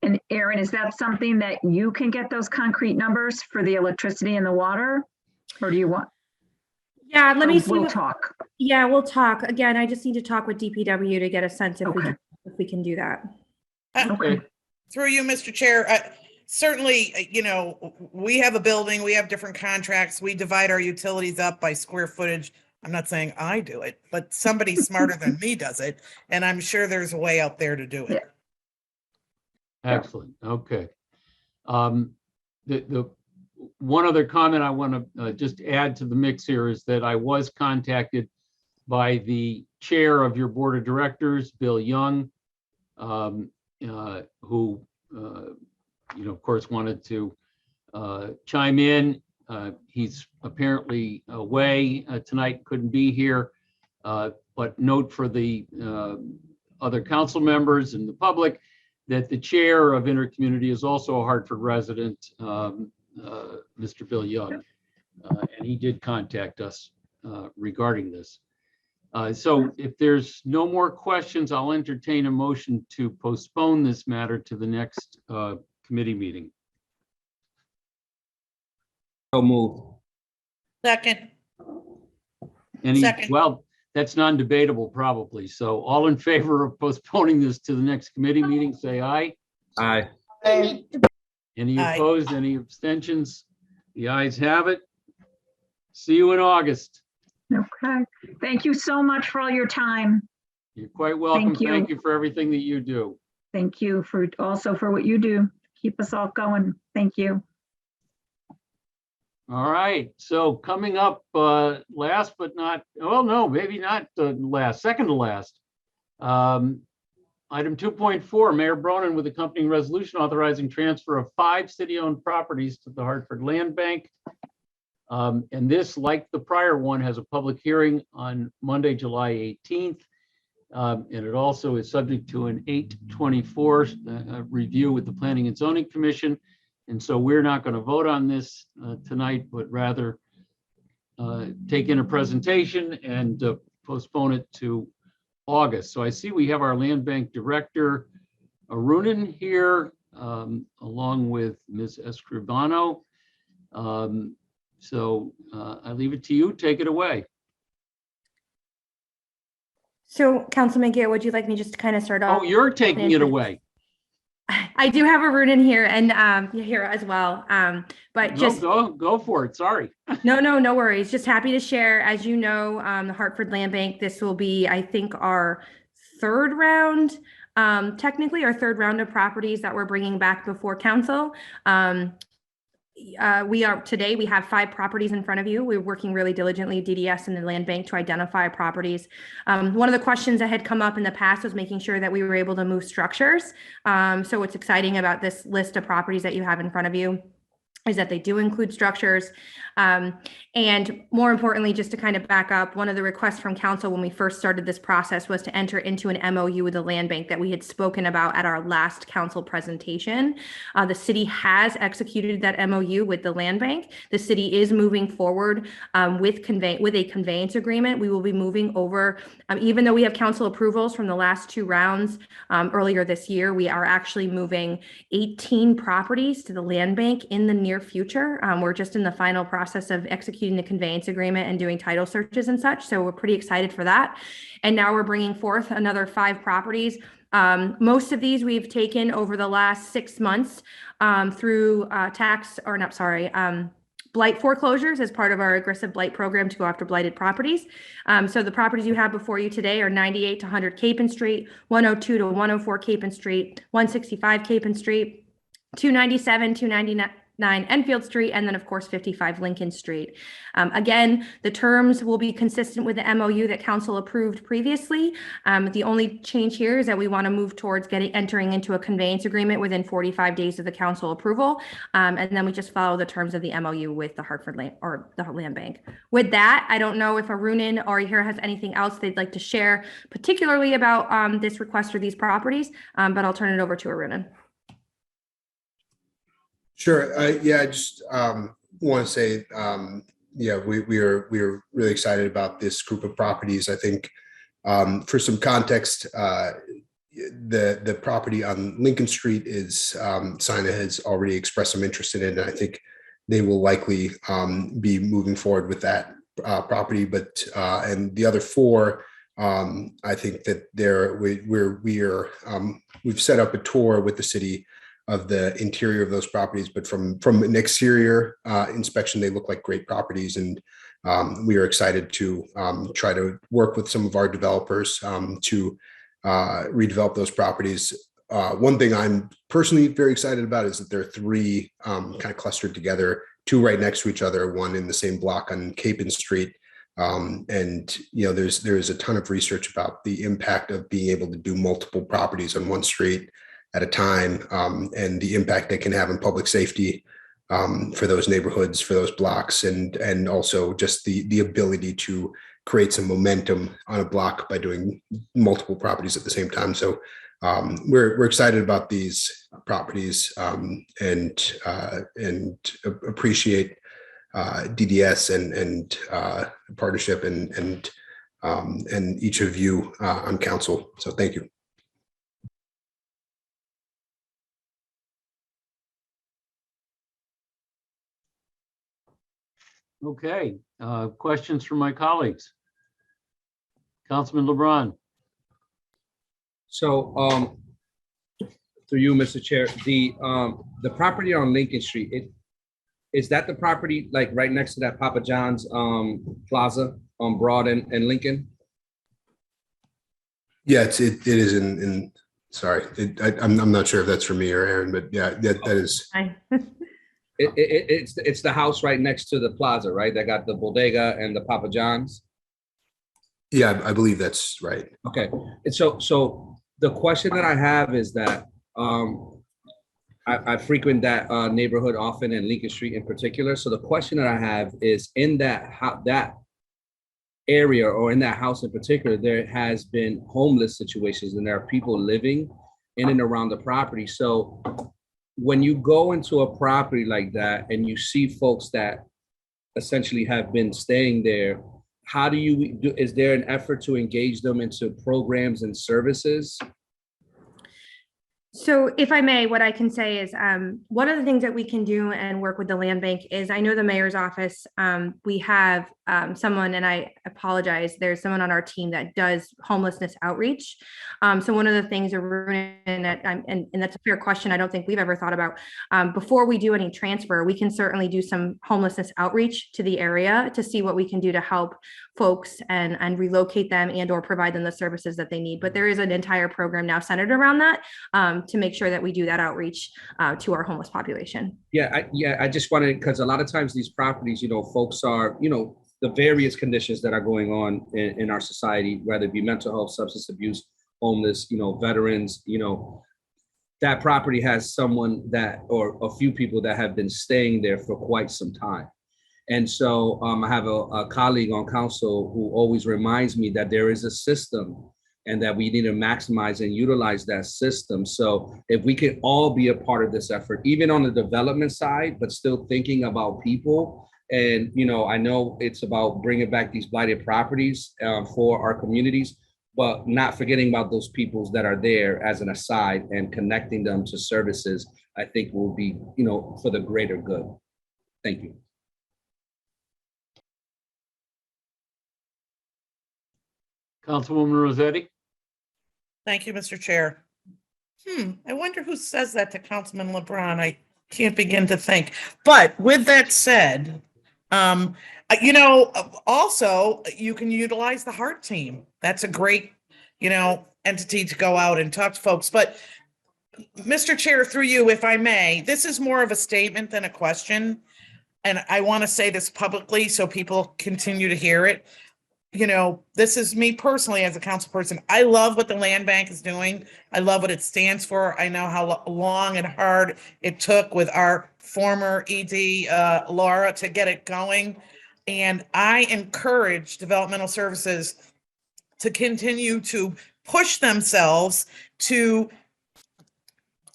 Speaker 8: And Aaron, is that something that you can get those concrete numbers for the electricity and the water? Or do you want?
Speaker 9: Yeah, let me see.
Speaker 8: We'll talk.
Speaker 9: Yeah, we'll talk. Again, I just need to talk with DPW to get a sense if we can do that.
Speaker 1: Okay.
Speaker 5: Through you, Mr. Chair, certainly, you know, we have a building, we have different contracts, we divide our utilities up by square footage. I'm not saying I do it, but somebody smarter than me does it. And I'm sure there's a way out there to do it.
Speaker 1: Excellent. Okay. The one other comment I want to just add to the mix here is that I was contacted by the chair of your board of directors, Bill Young, who, you know, of course, wanted to chime in. He's apparently away tonight, couldn't be here. But note for the other council members and the public that the chair of Intercommunity is also a Hartford resident, Mr. Bill Young, and he did contact us regarding this. So if there's no more questions, I'll entertain a motion to postpone this matter to the next committee meeting.
Speaker 4: So moved.
Speaker 5: Second.
Speaker 1: Well, that's non-debatable probably. So all in favor of postponing this to the next committee meeting, say aye.
Speaker 4: Aye.
Speaker 1: Any
Speaker 5: Aye.
Speaker 1: opposed, any abstentions? The ayes have it. See you in August.
Speaker 8: Okay. Thank you so much for all your time.
Speaker 1: You're quite welcome.
Speaker 8: Thank you.
Speaker 1: Thank you for everything that you do.
Speaker 8: Thank you for also for what you do. Keep us all going. Thank you.
Speaker 1: All right, so coming up last but not, well, no, maybe not last, second to last. Item 2.4, Mayor Bronin with accompanying resolution authorizing transfer of 5 city-owned properties to the Hartford Land Bank. And this, like the prior one, has a public hearing on Monday, July 18th. And it also is subject to an 824 review with the Planning and Zoning Commission. And so we're not going to vote on this tonight, but rather take in a presentation and postpone it to August. So I see we have our Land Bank Director, Arunan, here, along with Ms. Escribano. So I leave it to you. Take it away.
Speaker 9: So Councilman Gale, would you like me just to kind of start off?
Speaker 1: Oh, you're taking it away.
Speaker 9: I do have a root in here and here as well. But just
Speaker 1: go for it. Sorry.
Speaker 9: No worries. Just happy to share. As you know, the Hartford Land Bank, this will be, I think, our third round, technically our third round of properties that we're bringing back before council. Today we have 5 properties in front of you. We're working really diligently, DDS and the land bank, to identify properties. One of the questions that had come up in the past was making sure that we were able to move structures. So what's exciting about this list of properties that you have in front of you is that they do include structures. And more importantly, just to kind of back up, one of the requests from council when we first started this process was to enter into an MOU with the land bank that we had spoken about at our last council presentation. The city has executed that MOU with the land bank. The city is moving forward with a conveyance agreement. We will be moving over, even though we have council approvals from the last 2 rounds earlier this year, we are actually moving 18 properties to the land bank in the near future. We're just in the final process of executing the conveyance agreement and doing title searches and such. So we're pretty excited for that. And now we're bringing forth another 5 properties. Most of these we've taken over the last 6 months through blight foreclosures as part of our aggressive blight program to go after blighted properties. So the properties you have before you today are 98 to 100 Capon Street, 102 to 104 Capon Street, 165 Capon Street, 297, 299 Enfield Street, and then of course 55 Lincoln Street. Again, the terms will be consistent with the MOU that council approved previously. The only change here is that we want to move towards entering into a conveyance agreement within 45 days of the council approval. And then we just follow the terms of the MOU with the Hartford land or the land bank. With that, I don't know if Arunan or here has anything else they'd like to share, particularly about this request for these properties, but I'll turn it over to Arunan.
Speaker 12: Sure. Yeah, I just want to say, yeah, we are really excited about this group of properties. I think for some context, the property on Lincoln Street is Sina has already expressed some interest in it, and I think they will likely be moving forward with that property. But and the other four, I think that we've set up a tour with the city of the interior of those properties, but from an exterior inspection, they look like great properties, and we are excited to try to work with some of our developers to redevelop those properties. One thing I'm personally very excited about is that there are three kind of clustered together, two right next to each other, one in the same block on Capon Street. And there's a ton of research about the impact of being able to do multiple properties on one street at a time, and the impact they can have on public safety for those neighborhoods, for those blocks, and also just the ability to create some momentum on a block by doing multiple properties at the same time. So we're excited about these properties and appreciate DDS and partnership and each of you on council. So thank you.
Speaker 1: Okay, questions from my colleagues? Councilman LeBron.
Speaker 4: So through you, Mr. Chair, the property on Lincoln Street, is that the property like right next to that Papa John's Plaza on Broad and Lincoln?
Speaker 12: Yeah, it is in sorry, I'm not sure if that's for me or Aaron, but yeah, that is.
Speaker 4: It's the house right next to the plaza, right? That got the bodega and the Papa John's.
Speaker 12: Yeah, I believe that's right.
Speaker 4: Okay, and so the question that I have is that I frequent that neighborhood often, and Lincoln Street in particular. So the question that I have is, in that area or in that house in particular, there has been homeless situations, and there are people living in and around the property. So when you go into a property like that and you see folks that essentially have been staying there, how do you do? Is there an effort to engage them into programs and services?
Speaker 9: So if I may, what I can say is one of the things that we can do and work with the land bank is, I know the mayor's office, we have someone, and I apologize, there's someone on our team that does homelessness outreach. So one of the things, and that's a fair question, I don't think we've ever thought about, before we do any transfer, we can certainly do some homelessness outreach to the area to see what we can do to help folks and relocate them and or provide them the services that they need. But there is an entire program now centered around that to make sure that we do that outreach to our homeless population.
Speaker 4: I just wanted, because a lot of times these properties, folks are, the various conditions that are going on in our society, whether it be mental health, substance abuse, homeless, veterans, that property has someone or a few people that have been staying there for quite some time. And so I have a colleague on council who always reminds me that there is a system and that we need to maximize and utilize that system. So if we can all be a part of this effort, even on the development side, but still thinking about people. And, I know it's about bringing back these blighted properties for our communities, but not forgetting about those peoples that are there as an aside and connecting them to services, I think will be, for the greater good. Thank you.
Speaker 1: Councilwoman Rossetti.
Speaker 5: Thank you, Mr. Chair. I wonder who says that to Councilman LeBron. can't begin to think. But with that said, you know, also you can utilize the Heart team. That's a great, you know, entity to go out and talk to folks. But Mr. Chair, through you, if I may, this is more of a statement than a question. And I want to say this publicly so people continue to hear it. You know, this is me personally as a council person. I love what the land bank is doing. I love what it stands for. I know how long and hard it took with our former ED, Laura, to get it going. And I encourage developmental services to continue to push themselves to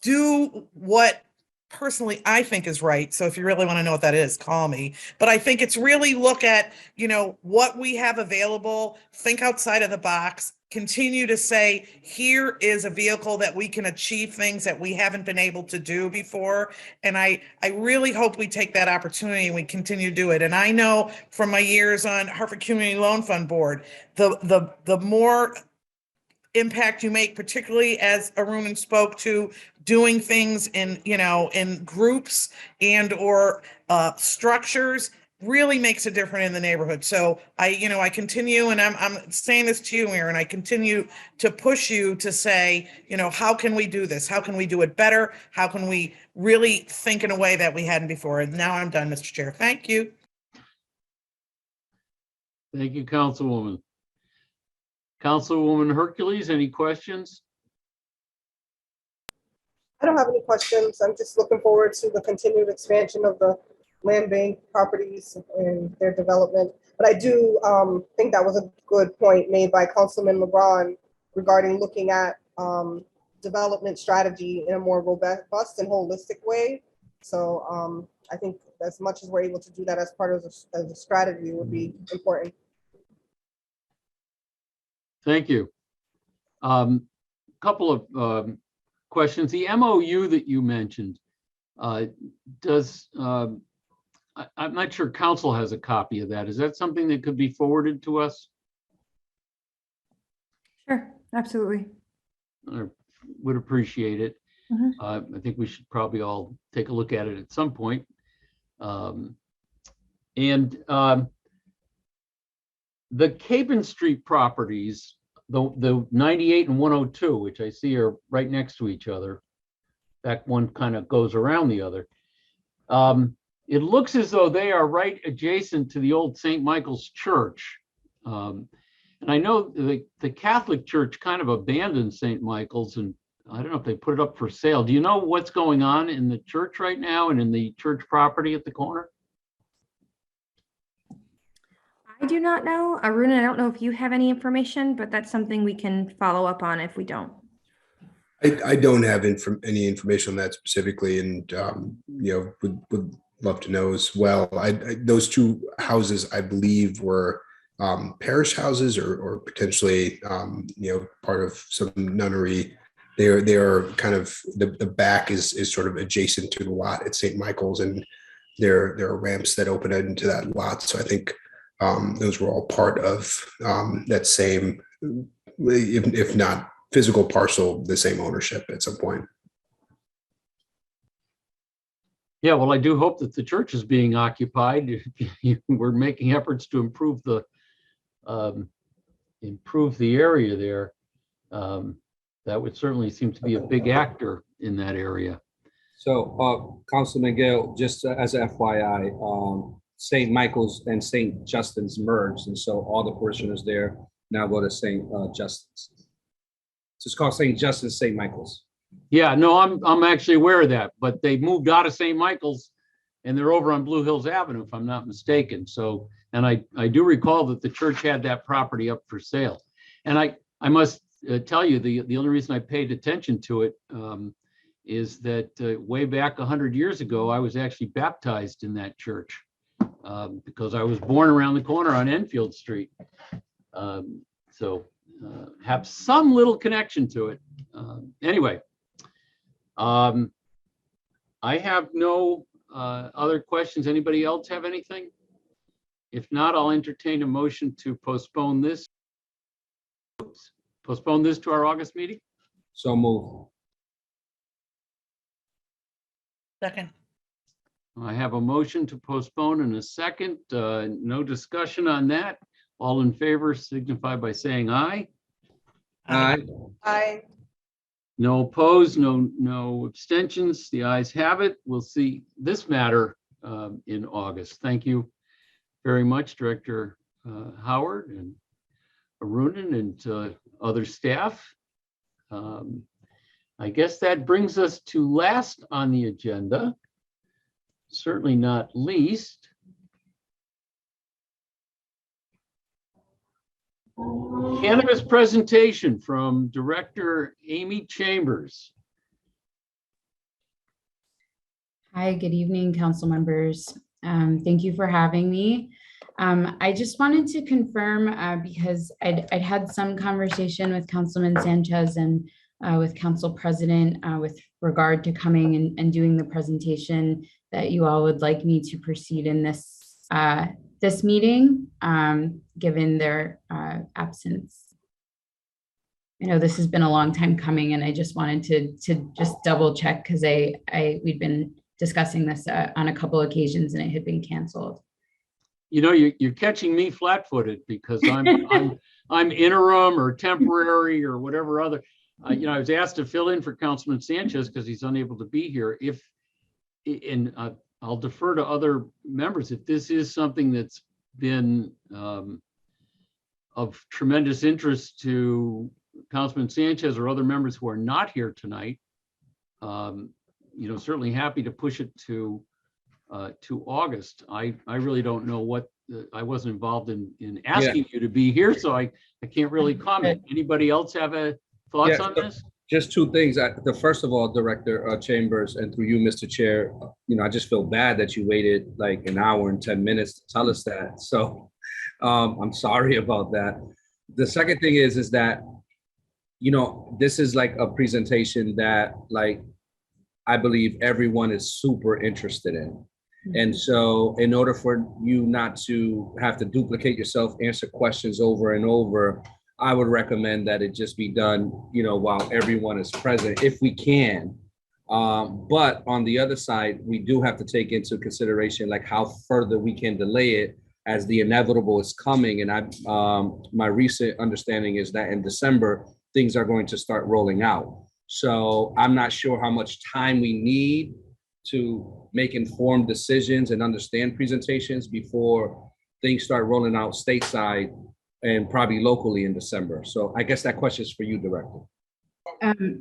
Speaker 5: do what personally I think is right. So if you really want to know what that is, call me. But I think it's really look at, you know, what we have available, think outside of the box, continue to say, here is a vehicle that we can achieve things that we haven't been able to do before. And I really hope we take that opportunity and we continue to do it. And I know from my years on Hartford Community Loan Fund Board, the more impact you make, particularly as Arun spoke to, doing things in, you know, in groups and or structures really makes a difference in the neighborhood. So I continue, and I'm saying this to you, Aaron, I continue to push you to say, you know, how can we do this? How can we do it better? How can we really think in a way that we hadn't before? And now I'm done, Mr. Chair. Thank you.
Speaker 1: Thank you, Councilwoman. Councilwoman Hercules, any questions?
Speaker 6: I don't have any questions. I'm just looking forward to the continued expansion of the land bank properties and their development. But I do think that was a good point made by Councilman LeBron regarding looking at development strategy in a more robust and holistic way. So I think as much as we're able to do that as part of the strategy would be important.
Speaker 1: Thank you. Couple of questions. The MOU that you mentioned, I'm not sure council has a copy of that. Is that something that could be forwarded to us?
Speaker 9: Sure, absolutely.
Speaker 1: I would appreciate it. I think we should probably all take a look at it at some point. The Capen Street properties, the 98 and 102, which I see are right next to each other. That one kind of goes around the other. It looks as though they are right adjacent to the old St. Michael's Church. And I know the Catholic Church kind of abandoned St. Michael's, and I don't know if they put it up for sale. Do you know what's going on in the church right now and in the church property at the corner?
Speaker 9: I do not know. Arun, I don't know if you have any information, but that's something we can follow up on if we don't.
Speaker 12: I don't have any information on that specifically, and would love to know as well. Those two houses, I believe, were parish houses or potentially part of some nunnery. They are kind of the back is sort of adjacent to the lot at St. Michael's, and there are ramps that open into that lot. So I think those were all part of that same, if not physical parcel, the same ownership at some point.
Speaker 1: Yeah, well, I do hope that the church is being occupied. We're making efforts to improve the area there. That would certainly seem to be a big actor in that area.
Speaker 4: So, Councilman Gale, just as a FYI, St. Michael's and St. Justin's merged, and so all the parishioners there now go to St. Justin's. So it's called St. Justin's, St. Michael's.
Speaker 1: Yeah, no, I'm actually aware of that, but they moved out of St. Michael's and they're over on Blue Hills Avenue, if I'm not mistaken. So, and I do recall that the church had that property up for sale. And I must tell you, the only reason I paid attention to it is that way back 100 years ago, I was actually baptized in that church because I was born around the corner on Enfield Street. Have some little connection to it. Anyway, I have no other questions. Anybody else have anything? If not, I'll entertain a motion to postpone this. Postpone this to our August meeting.
Speaker 4: So move.
Speaker 5: Second.
Speaker 1: I have a motion to postpone in a second. No discussion on that. All in favor signify by saying aye.
Speaker 4: Aye.
Speaker 6: Aye.
Speaker 1: No opposed, no abstentions. The ayes have it. We'll see this matter in August. Thank you very much, Director Howard and Arunan and other staff. I guess that brings us to last on the agenda, certainly not least. Cannabis presentation from Director Amy Chambers.
Speaker 13: Hi, good evening, council members. Thank you for having me. I just wanted to confirm because I'd had some conversation with Councilman Sanchez and with Council President with regard to coming and doing the presentation that you all would like me to proceed in this meeting, given their absence. I know this has been a long time coming, and I just wanted to just double check because we'd been discussing this on a couple occasions and it had been canceled.
Speaker 1: You know, you're catching me flat-footed because I'm interim or temporary or whatever other. You know, I was asked to fill in for Councilman Sanchez because he's unable to be here. I'll defer to other members if this is something that's been of tremendous interest to Councilman Sanchez or other members who are not here tonight. You know, certainly happy to push it to August. I really don't know what I wasn't involved in asking you to be here, so I can't really comment. Anybody else have thoughts on this?
Speaker 4: Just two things. The first of all, Director Chambers, and through you, Mr. Chair, you know, I just feel bad that you waited like an hour and 10 minutes to tell us that. So I'm sorry about that. The second thing is that, you know, this is like a presentation that like I believe everyone is super interested in. And so in order for you not to have to duplicate yourself, answer questions over and over, I would recommend that it just be done, you know, while everyone is present, if we can. But on the other side, we do have to take into consideration like how further we can delay it as the inevitable is coming. And my recent understanding is that in December, things are going to start rolling out. So I'm not sure how much time we need to make informed decisions and understand presentations before things start rolling out stateside and probably locally in December. So I guess that question is for you, Director.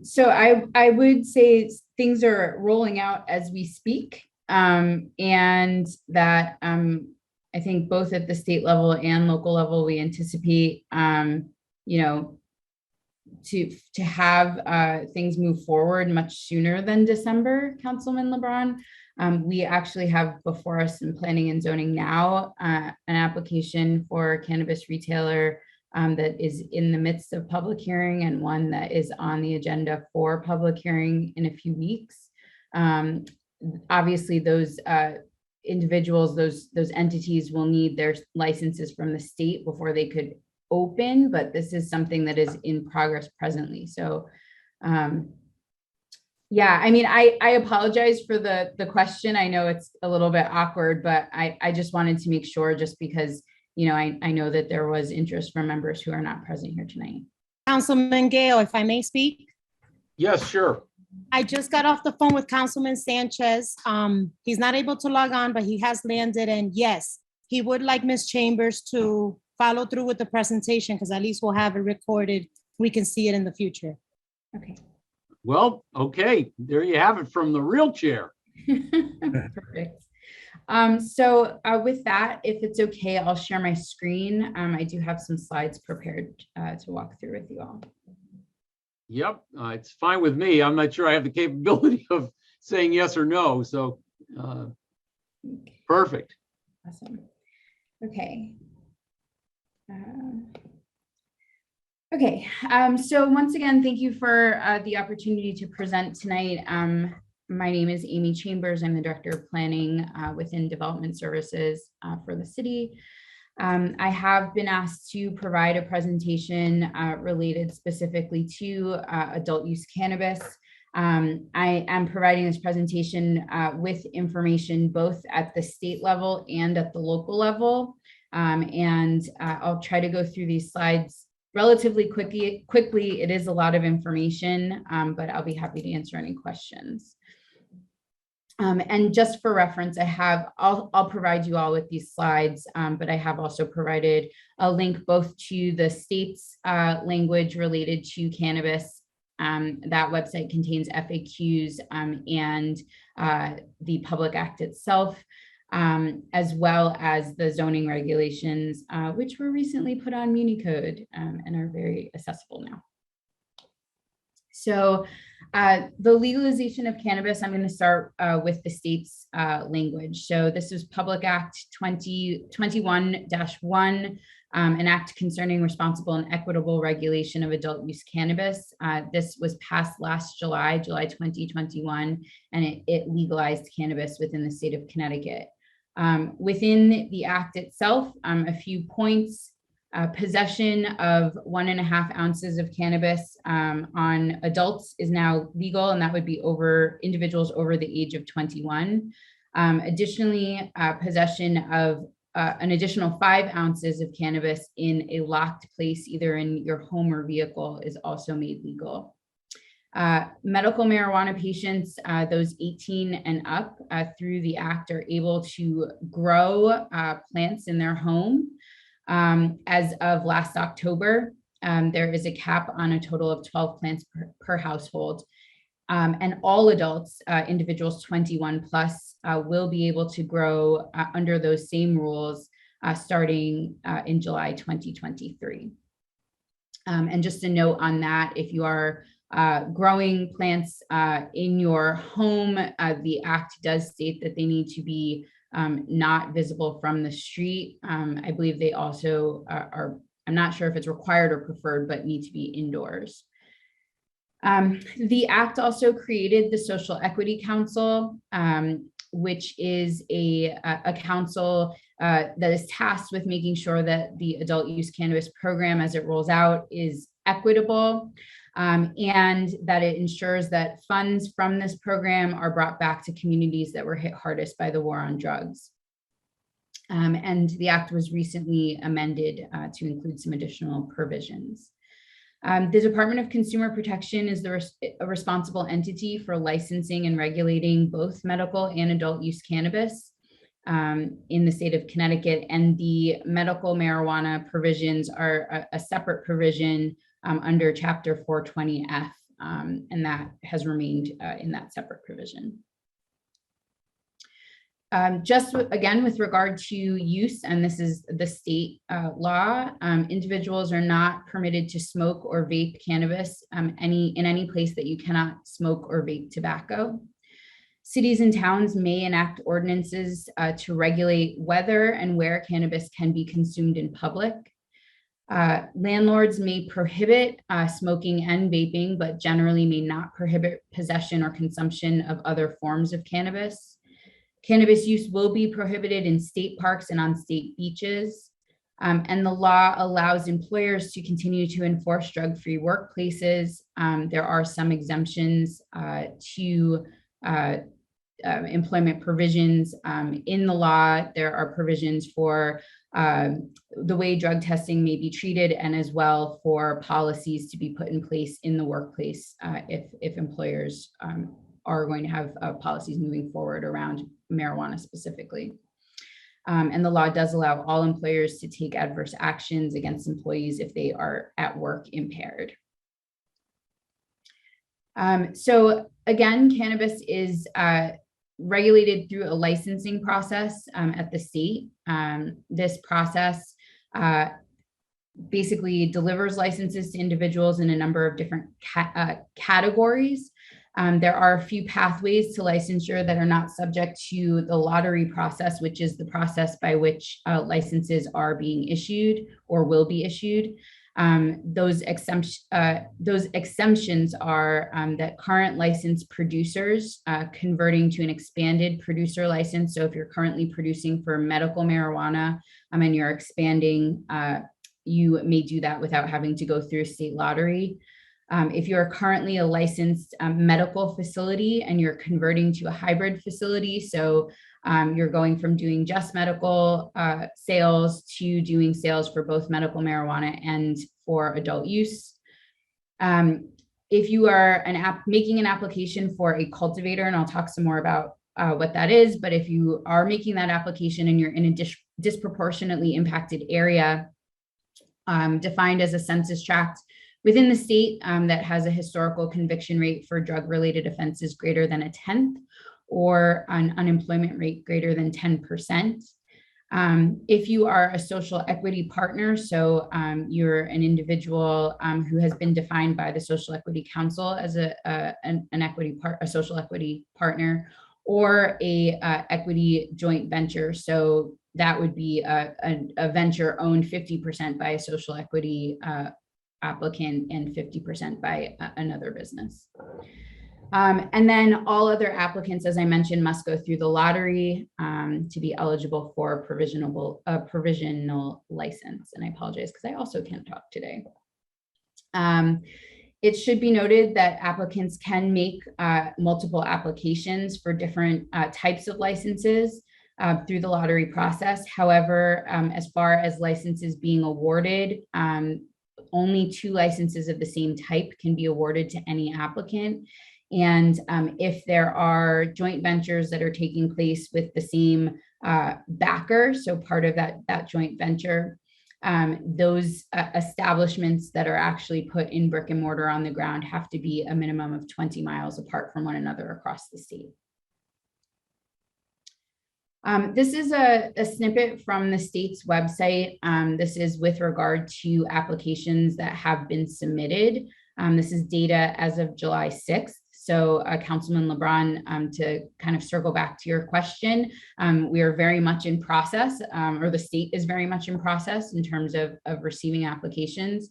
Speaker 13: So I would say things are rolling out as we speak, and that I think both at the state level and local level, we anticipate, you know, to have things move forward much sooner than December, Councilman LeBron. We actually have before us in planning and zoning now an application for a cannabis retailer that is in the midst of public hearing and one that is on the agenda for public hearing in a few weeks. Obviously, those individuals, those entities will need their licenses from the state before they could open, but this is something that is in progress presently. So yeah, I mean, I apologize for the question. I know it's a little bit awkward, but I just wanted to make sure, just because, you know, I know that there was interest from members who are not present here tonight.
Speaker 14: Councilman Gale, if I may speak.
Speaker 1: Yes, sure.
Speaker 14: I just got off the phone with Councilman Sanchez. He's not able to log on, but he has landed, and yes, he would like Ms. Chambers to follow through with the presentation, because at least we'll have it recorded. We can see it in the future.
Speaker 13: Okay.
Speaker 1: Well, okay, there you have it from the real chair.
Speaker 13: Perfect. So with that, if it's okay, I'll share my screen. I do have some slides prepared to walk through with you all.
Speaker 1: Yep, it's fine with me. I'm not sure I have the capability of saying yes or no, so perfect.
Speaker 13: Awesome. Okay. Okay, so once again, thank you for the opportunity to present tonight. My name is Amy Chambers. I'm the Director of Planning within Development Services for the city. I have been asked to provide a presentation related specifically to adult use cannabis. I am providing this presentation with information both at the state level and at the local level. I'll try to go through these slides relatively quickly. It is a lot of information, but I'll be happy to answer any questions. And just for reference, I'll provide you all with these slides, but I have also provided a link both to the state's language related to cannabis. That website contains FAQs and the Public Act itself, as well as the zoning regulations, which were recently put on MuniCode and are very accessible now. So the legalization of cannabis, I'm going to start with the state's language. So this is Public Act 2021-1, an act concerning responsible and equitable regulation of adult use cannabis. This was passed last July 2021, and it legalized cannabis within the state of Connecticut. Within the act itself, a few points. Possession of 1.5 ounces of cannabis on adults is now legal, and that would be over individuals over the age of 21. Additionally, possession of an additional 5 ounces of cannabis in a locked place, either in your home or vehicle, is also made legal. Medical marijuana patients, those 18 and up through the act, are able to grow plants in their home. As of last October, there is a cap on a total of 12 plants per household. And all adults, individuals 21 plus, will be able to grow under those same rules starting in July 2023. And just a note on that, if you are growing plants in your home, the act does state that they need to be not visible from the street. I believe they also are, I'm not sure if it's required or preferred, but need to be indoors. The act also created the Social Equity Council, which is a council that is tasked with making sure that the adult use cannabis program as it rolls out is equitable, and that it ensures that funds from this program are brought back to communities that were hit hardest by the war on drugs. And the act was recently amended to include some additional provisions. The Department of Consumer Protection is a responsible entity for licensing and regulating both medical and adult use cannabis in the state of Connecticut, and the medical marijuana provisions are a separate provision under Chapter 420F, and that has remained in that separate provision. Just again, with regard to use, and this is the state law, individuals are not permitted to smoke or vape cannabis in any place that you cannot smoke or vape tobacco. Cities and towns may enact ordinances to regulate whether and where cannabis can be consumed in public. Landlords may prohibit smoking and vaping, but generally may not prohibit possession or consumption of other forms of cannabis. Cannabis use will be prohibited in state parks and on state beaches. And the law allows employers to continue to enforce drug-free workplaces. There are some exemptions to employment provisions in the law. There are provisions for the way drug testing may be treated, and as well for policies to be put in place in the workplace if employers are going to have policies moving forward around marijuana specifically. And the law does allow all employers to take adverse actions against employees if they are at work impaired. So again, cannabis is regulated through a licensing process at the state. This process basically delivers licenses to individuals in a number of different categories. There are a few pathways to licensure that are not subject to the lottery process, which is the process by which licenses are being issued or will be issued. Those exemptions are that current licensed producers converting to an expanded producer license. So if you're currently producing for medical marijuana and you're expanding, you may do that without having to go through a state lottery. If you are currently a licensed medical facility and you're converting to a hybrid facility, so you're going from doing just medical sales to doing sales for both medical marijuana and for adult use. If you are making an application for a cultivator, and I'll talk some more about what that is, but if you are making that application and you're in a disproportionately impacted area, defined as a census tract within the state that has a historical conviction rate for drug-related offenses greater than 1/10, or an unemployment rate greater than 10%. If you are a social equity partner, so you're an individual who has been defined by the Social Equity Council as a social equity partner, or a equity joint venture, so that would be a venture owned 50% by a social equity applicant and 50% by another business. And then all other applicants, as I mentioned, must go through the lottery to be eligible for provisional license. And I apologize because I also can't talk today. It should be noted that applicants can make multiple applications for different types of licenses through the lottery process. However, as far as licenses being awarded, only 2 licenses of the same type can be awarded to any applicant. And if there are joint ventures that are taking place with the same backer, so part of that joint venture, those establishments that are actually put in brick and mortar on the ground have to be a minimum of 20 miles apart from one another across the state. This is a snippet from the state's website. This is with regard to applications that have been submitted. This is data as of July 6th. So Councilman LeBron, to kind of circle back to your question, we are very much in process, or the state is very much in process in terms of receiving applications.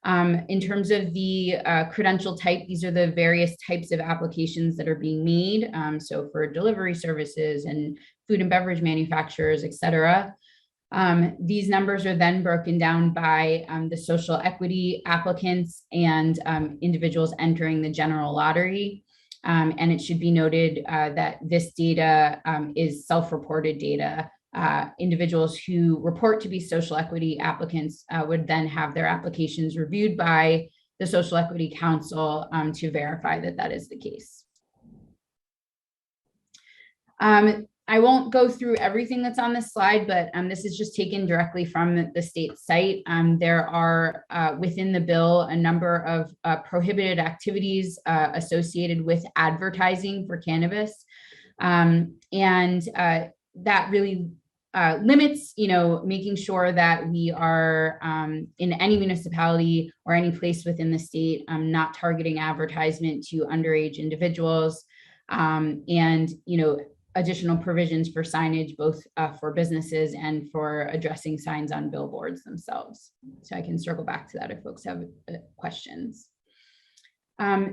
Speaker 13: In terms of the credential type, these are the various types of applications that are being made. So for delivery services and food and beverage manufacturers, et cetera. These numbers are then broken down by the social equity applicants and individuals entering the general lottery. And it should be noted that this data is self-reported data. Individuals who report to be social equity applicants would then have their applications reviewed by the Social Equity Council to verify that that is the case. I won't go through everything that's on this slide, but this is just taken directly from the state site. There are within the bill a number of prohibited activities associated with advertising for cannabis. And that really limits, making sure that we are in any municipality or any place within the state not targeting advertisement to underage individuals, and additional provisions for signage, both for businesses and for addressing signs on billboards themselves. So I can circle back to that if folks have questions.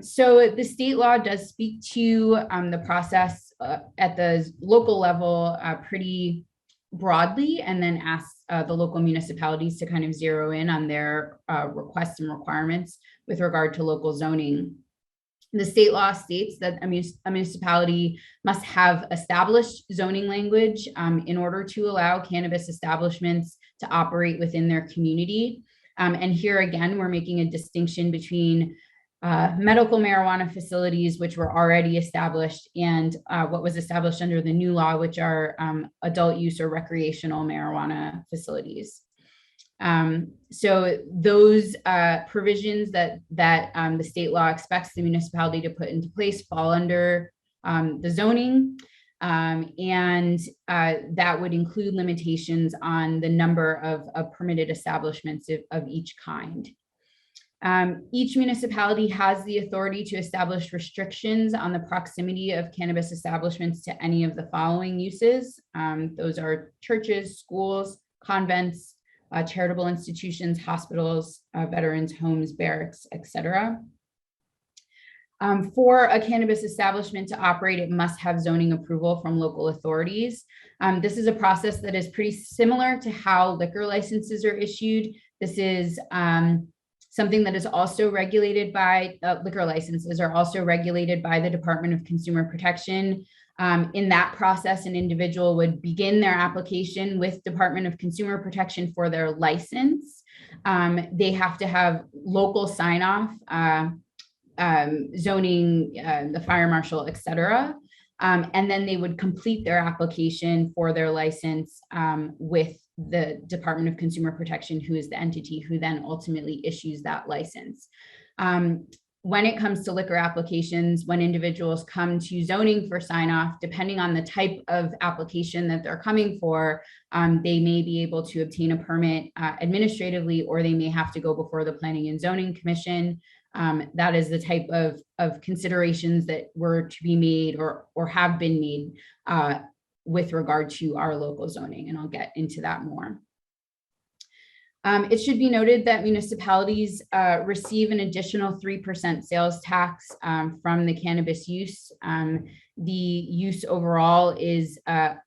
Speaker 13: So the state law does speak to the process at the local level pretty broadly, and then asks the local municipalities to kind of zero in on their requests and requirements with regard to local zoning. The state law states that a municipality must have established zoning language in order to allow cannabis establishments to operate within their community. And here again, we're making a distinction between medical marijuana facilities, which were already established, and what was established under the new law, which are adult use or recreational marijuana facilities. So those provisions that the state law expects the municipality to put into place fall under the zoning, and that would include limitations on the number of permitted establishments of each kind. Each municipality has the authority to establish restrictions on the proximity of cannabis establishments to any of the following uses. Those are churches, schools, convents, charitable institutions, hospitals, veterans' homes, barracks, etc. For a cannabis establishment to operate, it must have zoning approval from local authorities. This is a process that is pretty similar to how liquor licenses are issued. This is Something that is also regulated by liquor licenses are also regulated by the Department of Consumer Protection. In that process, an individual would begin their application with Department of Consumer Protection for their license. They have to have local sign off, zoning, the fire marshal, et cetera. And then they would complete their application for their license with the Department of Consumer Protection, who is the entity who then ultimately issues that license. When it comes to liquor applications, when individuals come to zoning for sign off, depending on the type of application that they're coming for, they may be able to obtain a permit administratively, or they may have to go before the Planning and Zoning Commission. That is the type of considerations that were to be made or have been made with regard to our local zoning, and I'll get into that more. It should be noted that municipalities receive an additional 3% sales tax from the cannabis use. The use overall is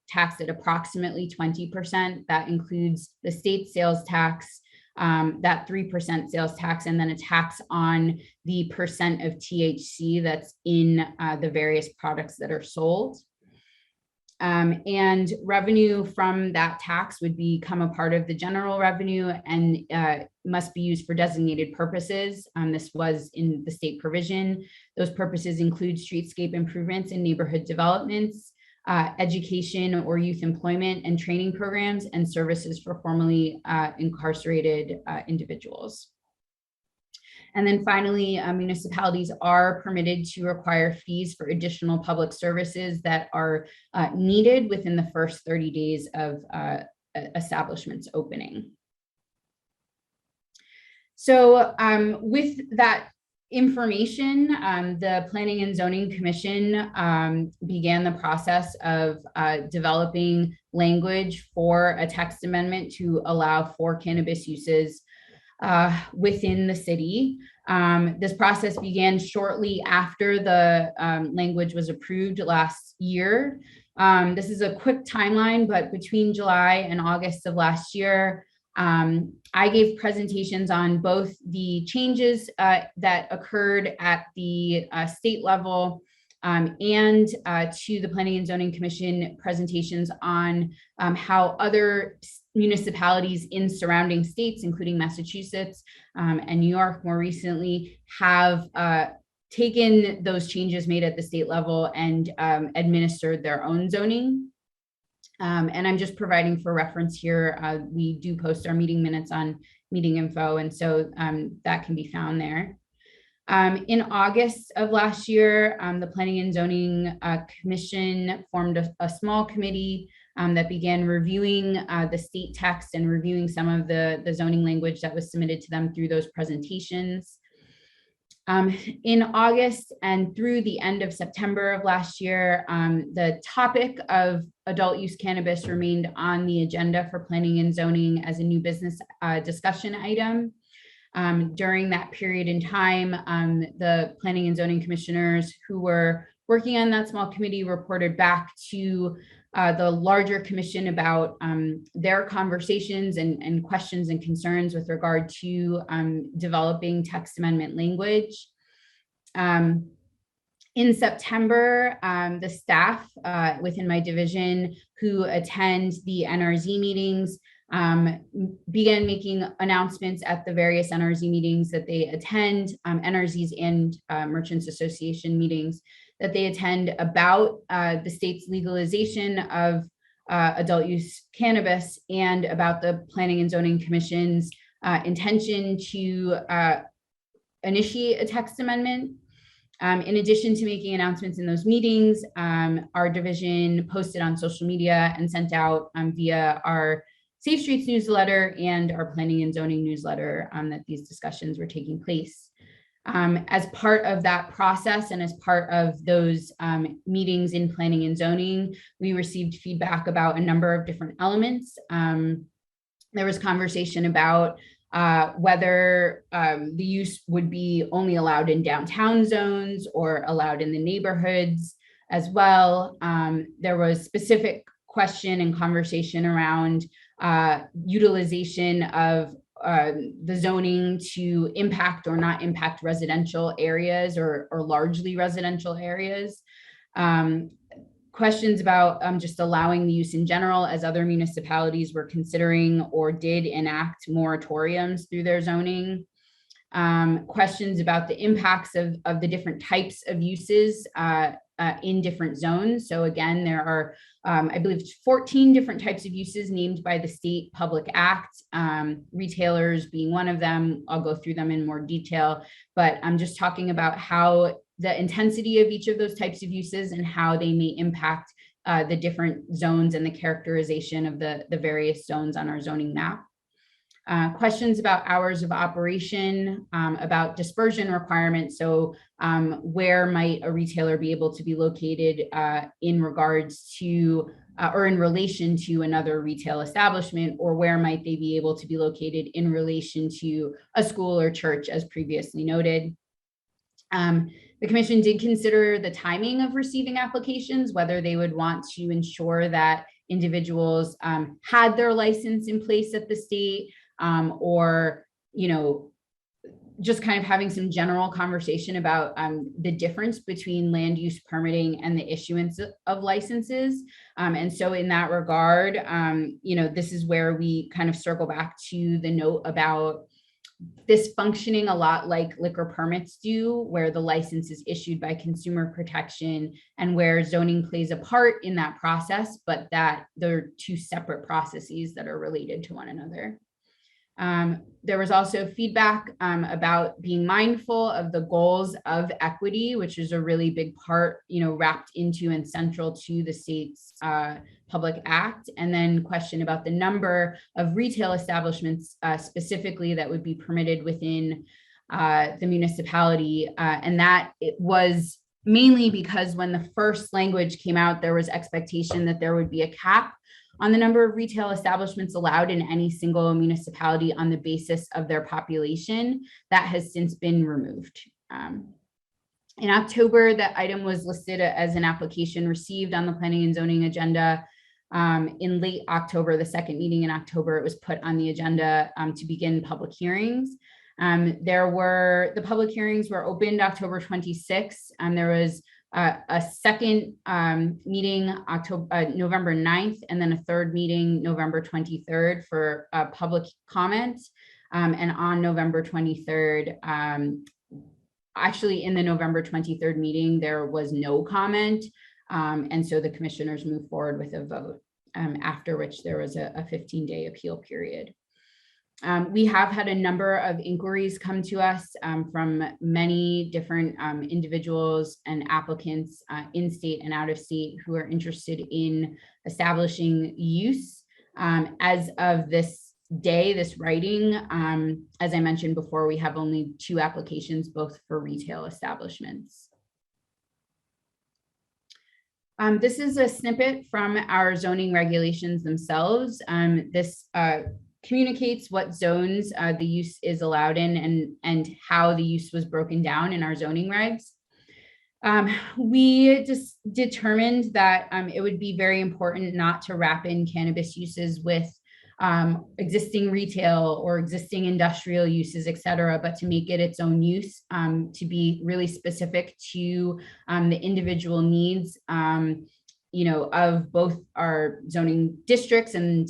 Speaker 13: taxed at approximately 20%. That includes the state sales tax, that 3% sales tax, and then a tax on the percent of THC that's in the various products that are sold. And revenue from that tax would become a part of the general revenue and must be used for designated purposes. This was in the state provision. Those purposes include streetscape improvements and neighborhood developments, education or youth employment and training programs, and services for formerly incarcerated individuals. And then finally, municipalities are permitted to require fees for additional public services that are needed within the first 30 days of establishments opening. So with that information, the Planning and Zoning Commission began the process of developing language for a text amendment to allow for cannabis uses within the city. This process began shortly after the language was approved last year. This is a quick timeline, but between July and August of last year, I gave presentations on both the changes that occurred at the state level and to the Planning and Zoning Commission presentations on how other municipalities in surrounding states, including Massachusetts and New York more recently, have taken those changes made at the state level and administered their own zoning. And I'm just providing for reference here. We do post our meeting minutes on meeting info, and so that can be found there. In August of last year, the Planning and Zoning Commission formed a small committee that began reviewing the state text and reviewing some of the zoning language that was submitted to them through those presentations. In August and through the end of September of last year, the topic of adult use cannabis remained on the agenda for planning and zoning as a new business discussion item. During that period in time, the planning and zoning commissioners who were working on that small committee reported back to the larger commission about their conversations and questions and concerns with regard to developing text amendment language. In September, the staff within my division who attend the NRZ meetings began making announcements at the various NRZ meetings that they attend, NRZs and Merchants Association meetings that they attend about the state's legalization of adult use cannabis and about the Planning and Zoning Commission's intention to initiate a text amendment. In addition to making announcements in those meetings, our division posted on social media and sent out via our Safe Streets newsletter and our Planning and Zoning newsletter that these discussions were taking place. As part of that process and as part of those meetings in planning and zoning, we received feedback about a number of different elements. There was conversation about whether the use would be only allowed in downtown zones or allowed in the neighborhoods as well. There was specific question and conversation around utilization of the zoning to impact or not impact residential areas or largely residential areas. Questions about just allowing the use in general, as other municipalities were considering or did enact moratoriums through their zoning. Questions about the impacts of the different types of uses in different zones. So again, there are, I believe, 14 different types of uses named by the State Public Act, retailers being one of them. I'll go through them in more detail, but I'm just talking about how the intensity of each of those types of uses and how they may impact the different zones and the characterization of the various zones on our zoning map. Questions about hours of operation, about dispersion requirements. So where might a retailer be able to be located in regards to or in relation to another retail establishment, or where might they be able to be located in relation to a school or church, as previously noted. The commission did consider the timing of receiving applications, whether they would want to ensure that individuals had their license in place at the state, or, you know, just kind of having some general conversation about the difference between land use permitting and the issuance of licenses. And so in that regard, you know, this is where we kind of circle back to the note about this functioning a lot like liquor permits do, where the license is issued by consumer protection and where zoning plays a part in that process, but that they're two separate processes that are related to one another. There was also feedback about being mindful of the goals of equity, which is a really big part, you know, wrapped into and central to the state's Public Act. And then question about the number of retail establishments specifically that would be permitted within the municipality. And that it was mainly because when the first language came out, there was expectation that there would be a cap on the number of retail establishments allowed in any single municipality on the basis of their population. That has since been removed. In October, that item was listed as an application received on the planning and zoning agenda. In late October, the second meeting in October, it was put on the agenda to begin public hearings. The public hearings were opened October 26th, and there was a second meeting November 9th, and then a third meeting November 23rd for public comment. And on November 23rd, actually in the November 23rd meeting, there was no comment. And so the commissioners moved forward with a vote, after which there was a 15-day appeal period. We have had a number of inquiries come to us from many different individuals and applicants in state and out of state who are interested in establishing use. As of this day, this writing, as I mentioned before, we have only 2 applications, both for retail establishments. This is a snippet from our zoning regulations themselves. This communicates what zones the use is allowed in and how the use was broken down in our zoning regs. We just determined that it would be very important not to wrap in cannabis uses with existing retail or existing industrial uses, et cetera, but to make it its own use, to be really specific to the individual needs, you know, of both our zoning districts and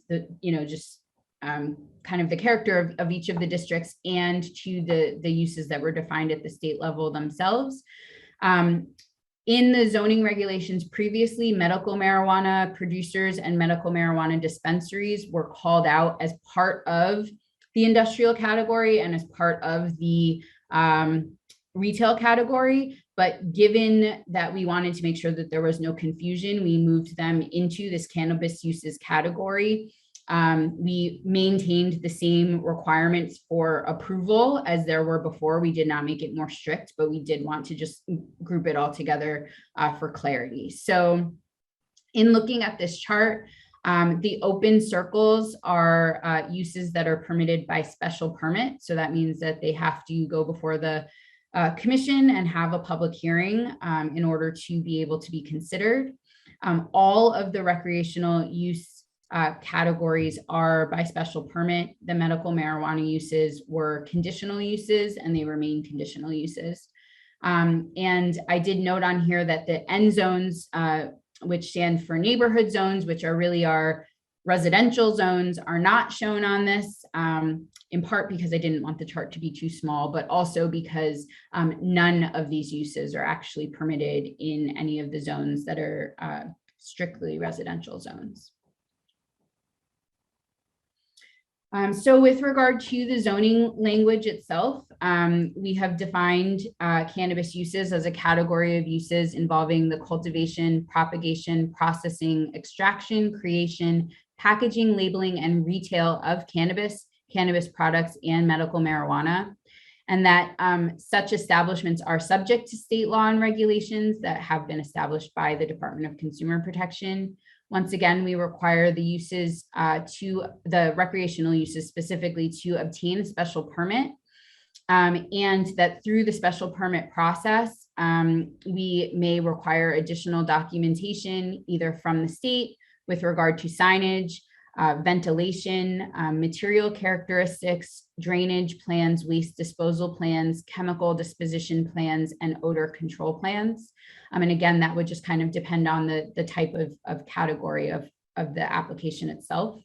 Speaker 13: the, you know, just kind of the character of each of the districts and to the uses that were defined at the state level themselves. In the zoning regulations previously, medical marijuana producers and medical marijuana dispensaries were called out as part of the industrial category and as part of the retail category. But given that we wanted to make sure that there was no confusion, we moved them into this cannabis uses category. We maintained the same requirements for approval as there were before. We did not make it more strict, but we did want to just group it all together for clarity. So in looking at this chart, the open circles are uses that are permitted by special permit. So that means that they have to go before the commission and have a public hearing in order to be able to be considered. All of the recreational use categories are by special permit. The medical marijuana uses were conditional uses and they remain conditional uses. And I did note on here that the N zones, which stand for neighborhood zones, which are really our residential zones, are not shown on this, in part because I didn't want the chart to be too small, but also because none of these uses are actually permitted in any of the zones that are strictly residential zones. So with regard to the zoning language itself, we have defined cannabis uses as a category of uses involving the cultivation, propagation, processing, extraction, creation, packaging, labeling, and retail of cannabis, cannabis products, and medical marijuana. And that such establishments are subject to state law and regulations that have been established by the Department of Consumer Protection. Once again, we require the uses the recreational uses specifically to obtain a special permit, and that through the special permit process, we may require additional documentation either from the state with regard to signage, ventilation, material characteristics, drainage plans, waste disposal plans, chemical disposition plans, and odor control plans. And again, that would just kind of depend on the type of category of the application itself.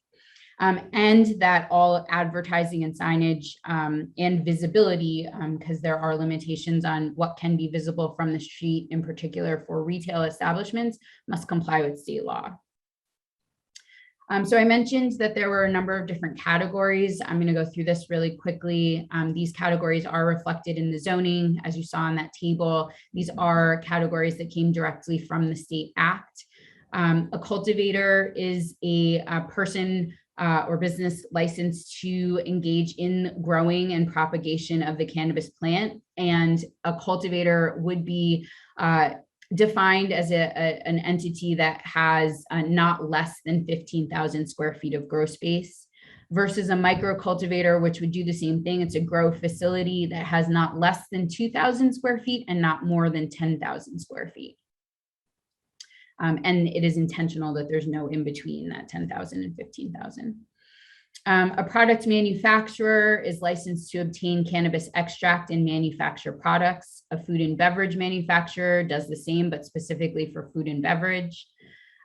Speaker 13: And that all advertising and signage and visibility, because there are limitations on what can be visible from the street, in particular for retail establishments, must comply with state law. So I mentioned that there were a number of different categories. I'm going to go through this really quickly. These categories are reflected in the zoning, as you saw on that table. These are categories that came directly from the state act. A cultivator is a person or business licensed to engage in growing and propagation of the cannabis plant. And a cultivator would be defined as an entity that has not less than 15,000 square feet of grow space, versus a micro cultivator, which would do the same thing. It's a grow facility that has not less than 2,000 square feet and not more than 10,000 square feet. And it is intentional that there's no in between that 10,000 and 15,000. A product manufacturer is licensed to obtain cannabis extract and manufacture products. A food and beverage manufacturer does the same, but specifically for food and beverage.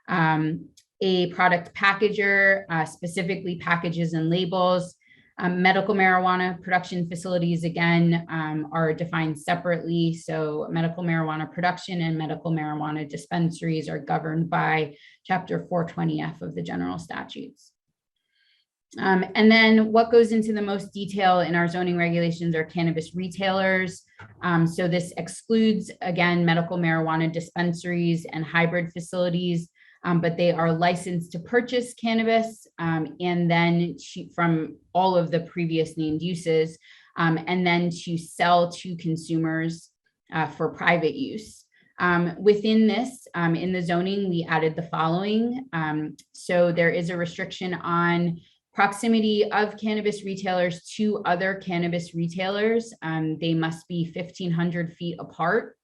Speaker 13: A product packager specifically packages and labels. Medical marijuana production facilities, again, are defined separately. So medical marijuana production and medical marijuana dispensaries are governed by Chapter 420F of the general statutes. And then what goes into the most detail in our zoning regulations are cannabis retailers. So this excludes, again, medical marijuana dispensaries and hybrid facilities, but they are licensed to purchase cannabis and then from all of the previous named uses, and then to sell to consumers for private use. Within this, in the zoning, we added the following. So there is a restriction on proximity of cannabis retailers to other cannabis retailers. They must be 1,500 feet apart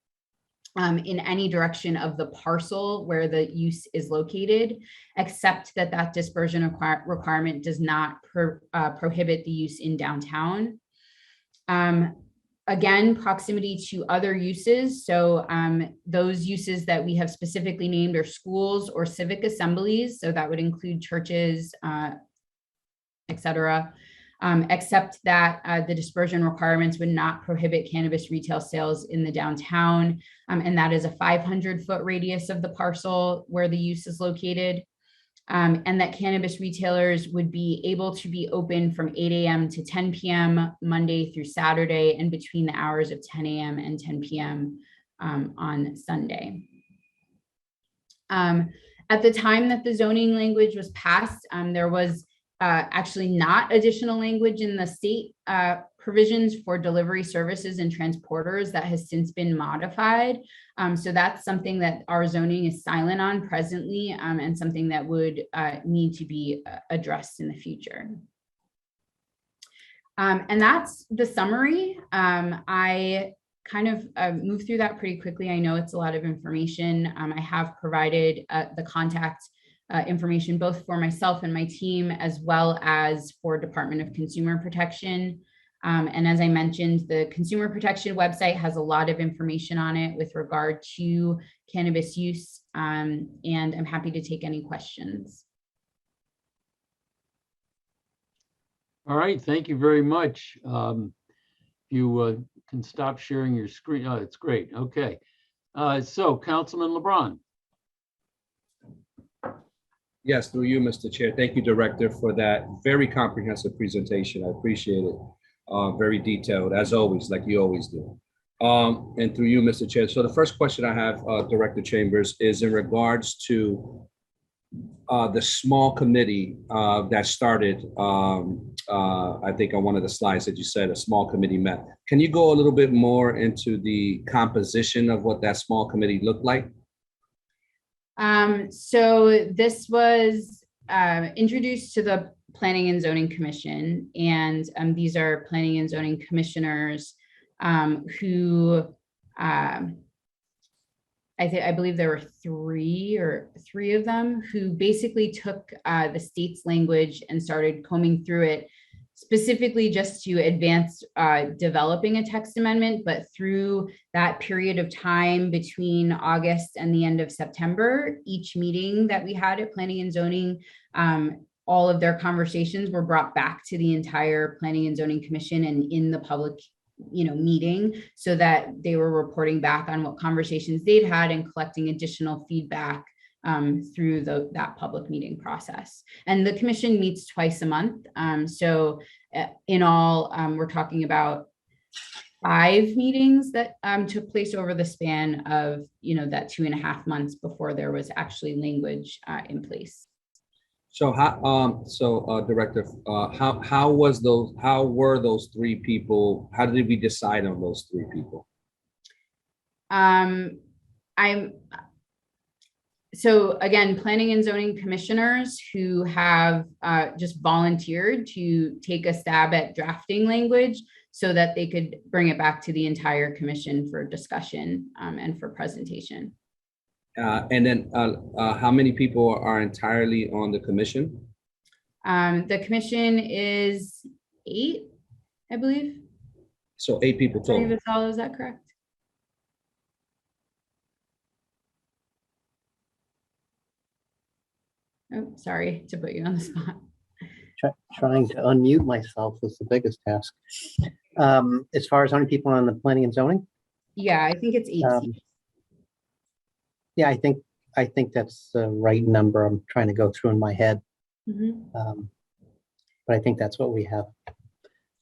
Speaker 13: in any direction of the parcel where the use is located, except that dispersion requirement does not prohibit the use in downtown. Again, proximity to other uses. So those uses that we have specifically named are schools or civic assemblies. So that would include churches, et cetera, except that the dispersion requirements would not prohibit cannabis retail sales in the downtown. And that is a 500-foot radius of the parcel where the use is located. And that cannabis retailers would be able to be open from 8 a.m. to 10 p.m. Monday through Saturday, and between the hours of 10 a.m. and 10 p.m. On Sunday. At the time that the zoning language was passed, there was actually not additional language in the state provisions for delivery services and transporters that has since been modified. So that's something that our zoning is silent on presently, and something that would need to be addressed in the future. And that's the summary. I kind of moved through that pretty quickly. I know it's a lot of information. I have provided the contact information both for myself and my team, as well as for Department of Consumer Protection. And as I mentioned, the Consumer Protection website has a lot of information on it with regard to cannabis use, and I'm happy to take any questions.
Speaker 1: All right, thank you very much. You can stop sharing your screen. Oh, it's great. Okay. So Councilman LeBron.
Speaker 4: Yes, through you, Mr. Chair. Thank you, Director, for that very comprehensive presentation. I appreciate it. Very detailed, as always, like you always do. And through you, Mr. Chair. So the first question I have, Director Chambers, is in regards to the small committee that started, I think on one of the slides that you said a small committee met. Can you go a little bit more into the composition of what that small committee looked like?
Speaker 13: So this was introduced to the Planning and Zoning Commission, and these are Planning and Zoning Commissioners who I believe there were three of them who basically took the state's language and started combing through it, specifically just to advance developing a text amendment. But through that period of time between August and the end of September, each meeting that we had at Planning and Zoning, all of their conversations were brought back to the entire Planning and Zoning Commission and in the public meeting, so that they were reporting back on what conversations they'd had and collecting additional feedback through that public meeting process. And the commission meets twice a month. So in all, we're talking about 5 meetings that took place over the span of, that 2.5 months before there was actually language in place.
Speaker 4: So Director, how were those 3 people? How did we decide on those 3 people?
Speaker 13: So again, Planning and Zoning Commissioners who have just volunteered to take a stab at drafting language so that they could bring it back to the entire commission for discussion and for presentation.
Speaker 4: And then how many people are entirely on the commission?
Speaker 13: The commission is 8, I believe.
Speaker 4: So 8 people total.
Speaker 13: Is that correct? Oh, sorry to put you on the spot.
Speaker 15: Trying to unmute myself was the biggest task. As far as how many people on the Planning and Zoning?
Speaker 13: Yeah, I think it's 18.
Speaker 15: Yeah, I think that's the right number. I'm trying to go through in my head. But I think that's what we have.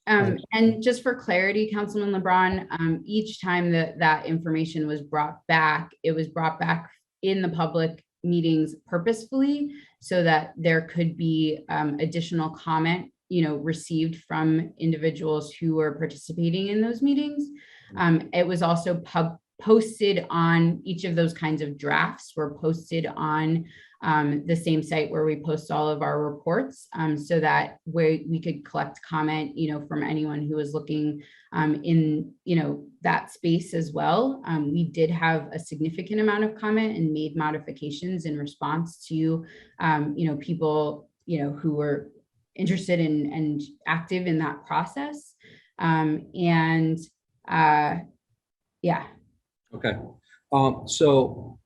Speaker 13: And just for clarity, Councilman LeBron, each time that information was brought back, it was brought back in the public meetings purposefully so that there could be additional comment, received from individuals who were participating in those meetings. It was also posted on each of those kinds of drafts were posted on the same site where we post all of our reports, so that we could collect comment, from anyone who was looking in, that space as well. We did have a significant amount of comment and made modifications in response to, people, who were interested in and active in that process. Yeah.
Speaker 4: Okay. So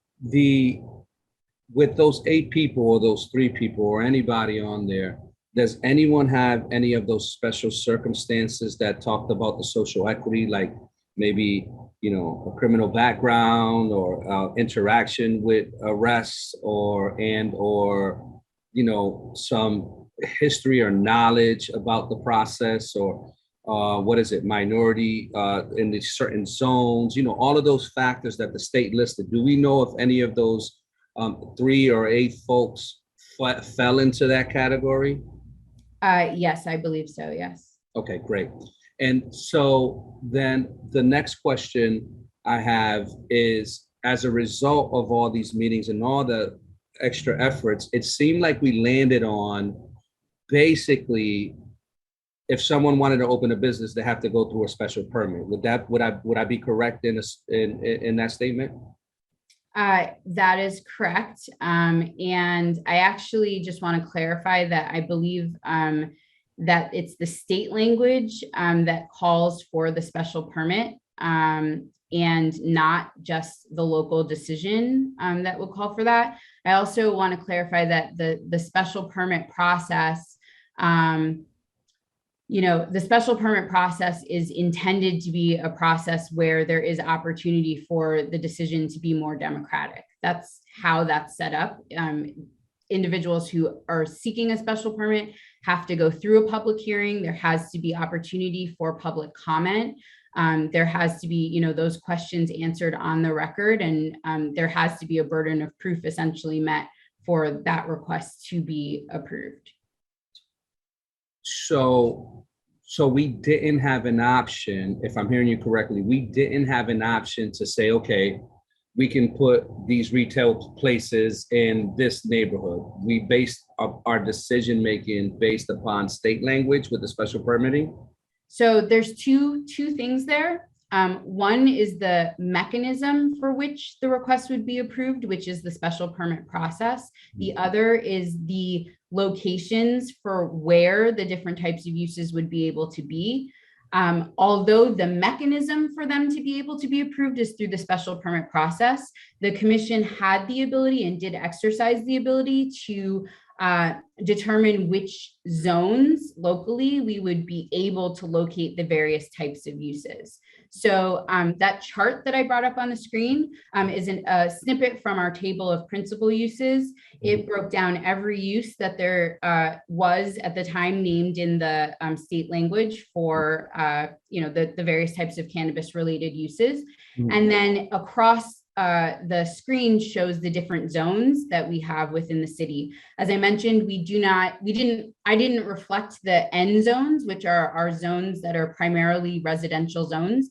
Speaker 4: with those 8 people or those 3 people or anybody on there, does anyone have any of those special circumstances that talked about the social equity, like maybe, a criminal background or interaction with arrests or some history or knowledge about the process, or minority in the certain zones, all of those factors that the state listed? Do we know if any of those 3 or 8 folks fell into that category?
Speaker 13: Yes, I believe so. Yes.
Speaker 4: Okay, great. And so then the next question I have is, as a result of all these meetings and all the extra efforts, it seemed like we landed on basically, if someone wanted to open a business, they have to go through a special permit. Would I be correct in that statement?
Speaker 13: That is correct. And I actually just want to clarify that I believe that it's the state language that calls for the special permit and not just the local decision that will call for that. I also want to clarify that the special permit process, the special permit process is intended to be a process where there is opportunity for the decision to be more democratic. That's how that's set up. Individuals who are seeking a special permit have to go through a public hearing. There has to be opportunity for public comment. There has to be, those questions answered on the record, and there has to be a burden of proof essentially met for that request to be approved.
Speaker 4: So we didn't have an option, if I'm hearing you correctly, we didn't have an option to say, okay, we can put these retail places in this neighborhood. We based our decision-making based upon state language with the special permitting?
Speaker 13: So there's two things there. One is the mechanism for which the request would be approved, which is the special permit process. The other is the locations for where the different types of uses would be able to be. Although the mechanism for them to be able to be approved is through the special permit process, the commission had the ability and did exercise the ability to determine which zones locally we would be able to locate the various types of uses. So that chart that I brought up on the screen is a snippet from our table of principal uses. It broke down every use that there was at the time named in the state language for the various types of cannabis related uses. And then across the screen shows the different zones that we have within the city. As I mentioned, I didn't reflect the N zones, which are our zones that are primarily residential zones,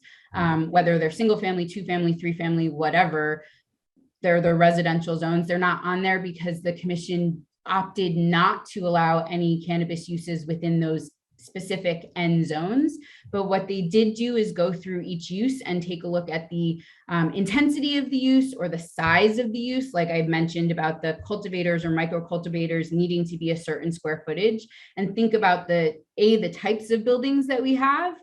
Speaker 13: whether they're single family, 2-family, 3-family, whatever, they're the residential zones. They're not on there because the commission opted not to allow any cannabis uses within those specific N zones. But what they did do is go through each use and take a look at the intensity of the use or the size of the use, like I mentioned about the cultivators or micro cultivators needing to be a certain square footage, and think about the types of buildings that we have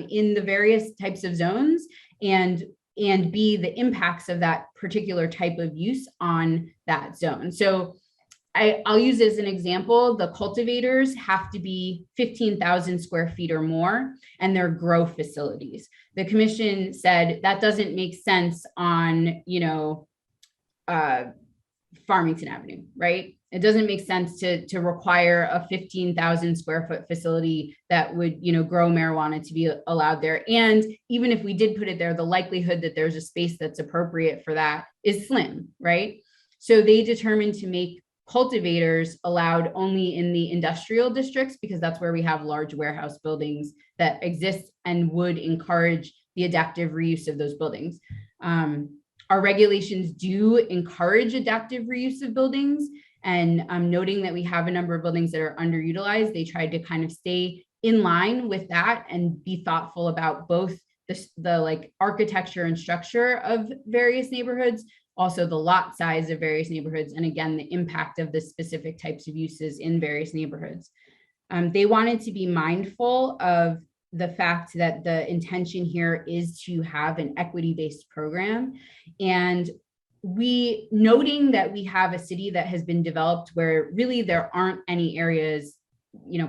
Speaker 13: in the various types of zones, and B, the impacts of that particular type of use on that zone. So I'll use as an example, the cultivators have to be 15,000 square feet or more, and they're grow facilities. The commission said that doesn't make sense on, Farmington Avenue, right? It doesn't make sense to require a 15,000 square foot facility that would, grow marijuana to be allowed there. And even if we did put it there, the likelihood that there's a space that's appropriate for that is slim, right? So they determined to make cultivators allowed only in the industrial districts, because that's where we have large warehouse buildings that exist and would encourage the adaptive reuse of those buildings. Our regulations do encourage adaptive reuse of buildings, and noting that we have a number of buildings that are underutilized, they tried to kind of stay in line with that and be thoughtful about both the architecture and structure of various neighborhoods, also the lot size of various neighborhoods, and again, the impact of the specific types of uses in various neighborhoods. They wanted to be mindful of the fact that the intention here is to have an equity-based program. And noting that we have a city that has been developed where really there aren't any areas,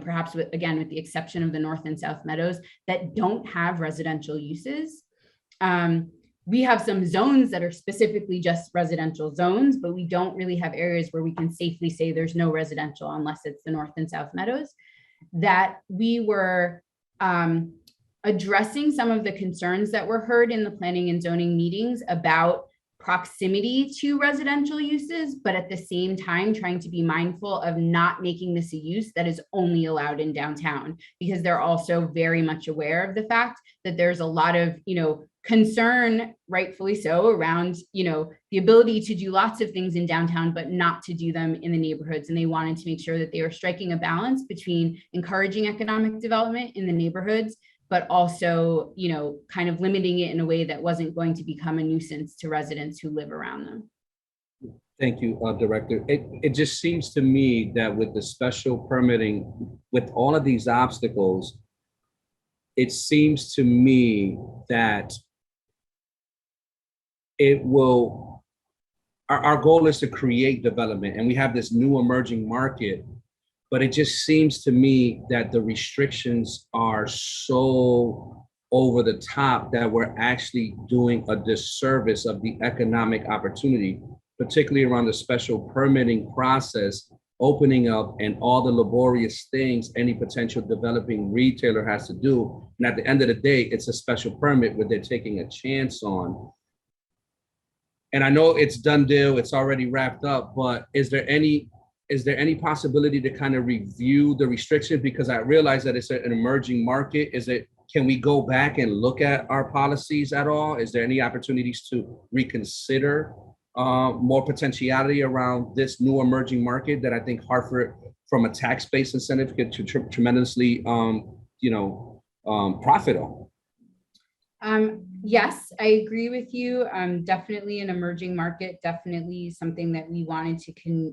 Speaker 13: perhaps with the exception of the North and South Meadows, that don't have residential uses. We have some zones that are specifically just residential zones, but we don't really have areas where we can safely say there's no residential unless it's the North and South Meadows. That we were addressing some of the concerns that were heard in the planning and zoning meetings about proximity to residential uses, but at the same time trying to be mindful of not making this a use that is only allowed in downtown, because they're also very much aware of the fact that there's a lot of, concern, rightfully so, around, the ability to do lots of things in downtown, but not to do them in the neighborhoods. And they wanted to make sure that they were striking a balance between encouraging economic development in the neighborhoods, but also, kind of limiting it in a way that wasn't going to become a nuisance to residents who live around them.
Speaker 4: Thank you, Director. It just seems to me that with the special permitting, with all of these obstacles, it seems to me that it will, our goal is to create development, and we have this new emerging market, but it just seems to me that the restrictions are so over the top that we're actually doing a disservice of the economic opportunity, particularly around the special permitting process, opening up and all the laborious things any potential developing retailer has to do. And at the end of the day, it's a special permit where they're taking a chance on. And I know it's done deal, it's already wrapped up, but is there any possibility to kind of review the restrictions? Because I realize that it's an emerging market. Can we go back and look at our policies at all? Is there any opportunities to reconsider more potentiality around this new emerging market that I think Hartford, from a tax-based incentive, could tremendously, profit on?
Speaker 13: Yes, I agree with you. Definitely an emerging market, definitely something that we wanted to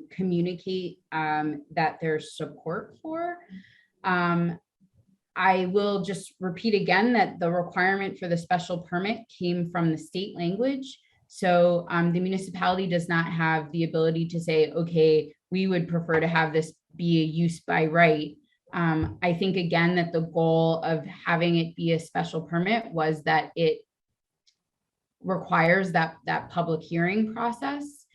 Speaker 13: communicate that there's support for. I will just repeat again that the requirement for the special permit came from the state language. So the municipality does not have the ability to say, okay, we would prefer to have this be a use by right. I think, again, that the goal of having it be a special permit was that it requires that public hearing process.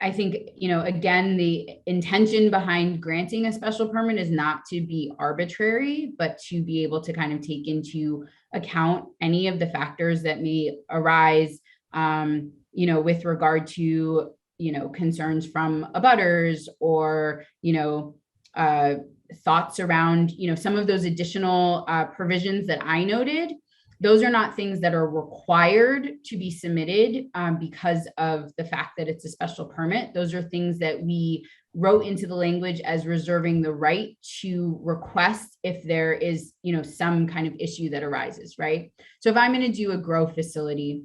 Speaker 13: I think, again, the intention behind granting a special permit is not to be arbitrary, but to be able to kind of take into account any of the factors that may arise, with regard to, concerns from abutters or, thoughts around, some of those additional provisions that I noted. Those are not things that are required to be submitted because of the fact that it's a special permit. Those are things that we wrote into the language as reserving the right to request if there is, some kind of issue that arises, right? So if I'm going to do a grow facility,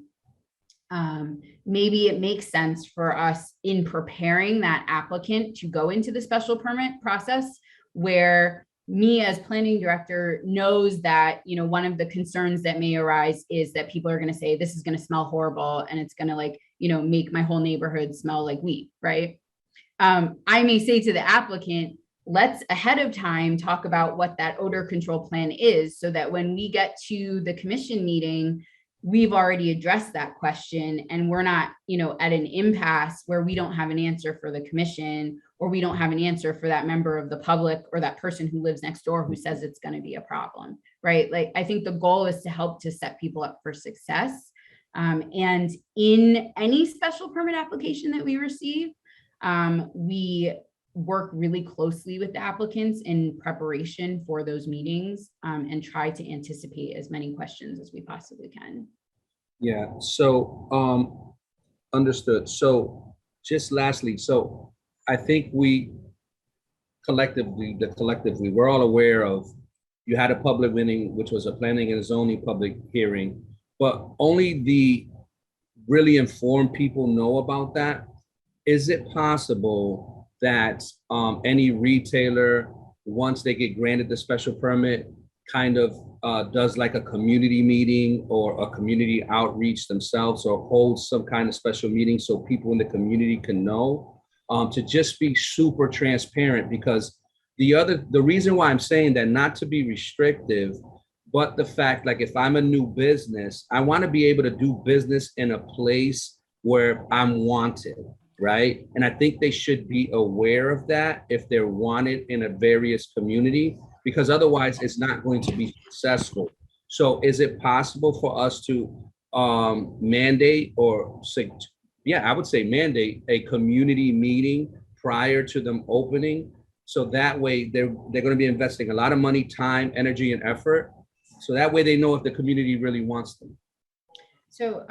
Speaker 13: maybe it makes sense for us in preparing that applicant to go into the special permit process where me as planning director knows that, one of the concerns that may arise is that people are going to say, this is going to smell horrible and it's going to make my whole neighborhood smell like weed, right? I may say to the applicant, let's ahead of time talk about what that odor control plan is so that when we get to the commission meeting, we've already addressed that question and we're not, at an impasse where we don't have an answer for the commission or we don't have an answer for that member of the public or that person who lives next door who says it's going to be a problem, right? Like, I think the goal is to help to set people up for success. And in any special permit application that we receive, we work really closely with the applicants in preparation for those meetings and try to anticipate as many questions as we possibly can.
Speaker 4: Yeah, so understood. So just lastly, so I think we collectively, we're all aware of, you had a public meeting, which was a planning and zoning public hearing, but only the really informed people know about that. Is it possible that any retailer, once they get granted the special permit, kind of does like a community meeting or a community outreach themselves or holds some kind of special meeting so people in the community can know, to just be super transparent? Because the reason why I'm saying that, not to be restrictive, but the fact, like, if I'm a new business, I want to be able to do business in a place where I'm wanted, right? And I think they should be aware of that if they're wanted in a various community, because otherwise it's not going to be successful. So is it possible for us to mandate or say, I would say mandate a community meeting prior to them opening? So that way they're going to be investing a lot of money, time, energy, and effort. So that way they know if the community really wants them.
Speaker 13: So,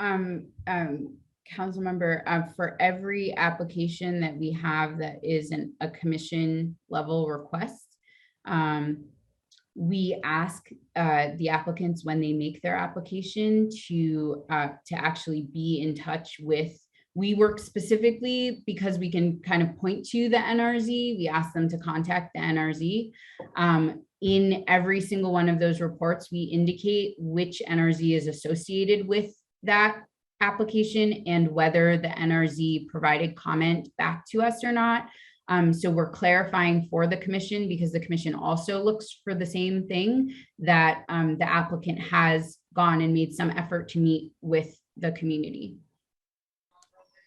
Speaker 13: council member, for every application that we have that is a commission level request, we ask the applicants when they make their application to actually be in touch with We work specifically because we can kind of point to the NRZ. We ask them to contact the NRZ. In every single one of those reports, we indicate which NRZ is associated with that application and whether the NRZ provided comment back to us or not. So we're clarifying for the commission, because the commission also looks for the same thing, that the applicant has gone and made some effort to meet with the community.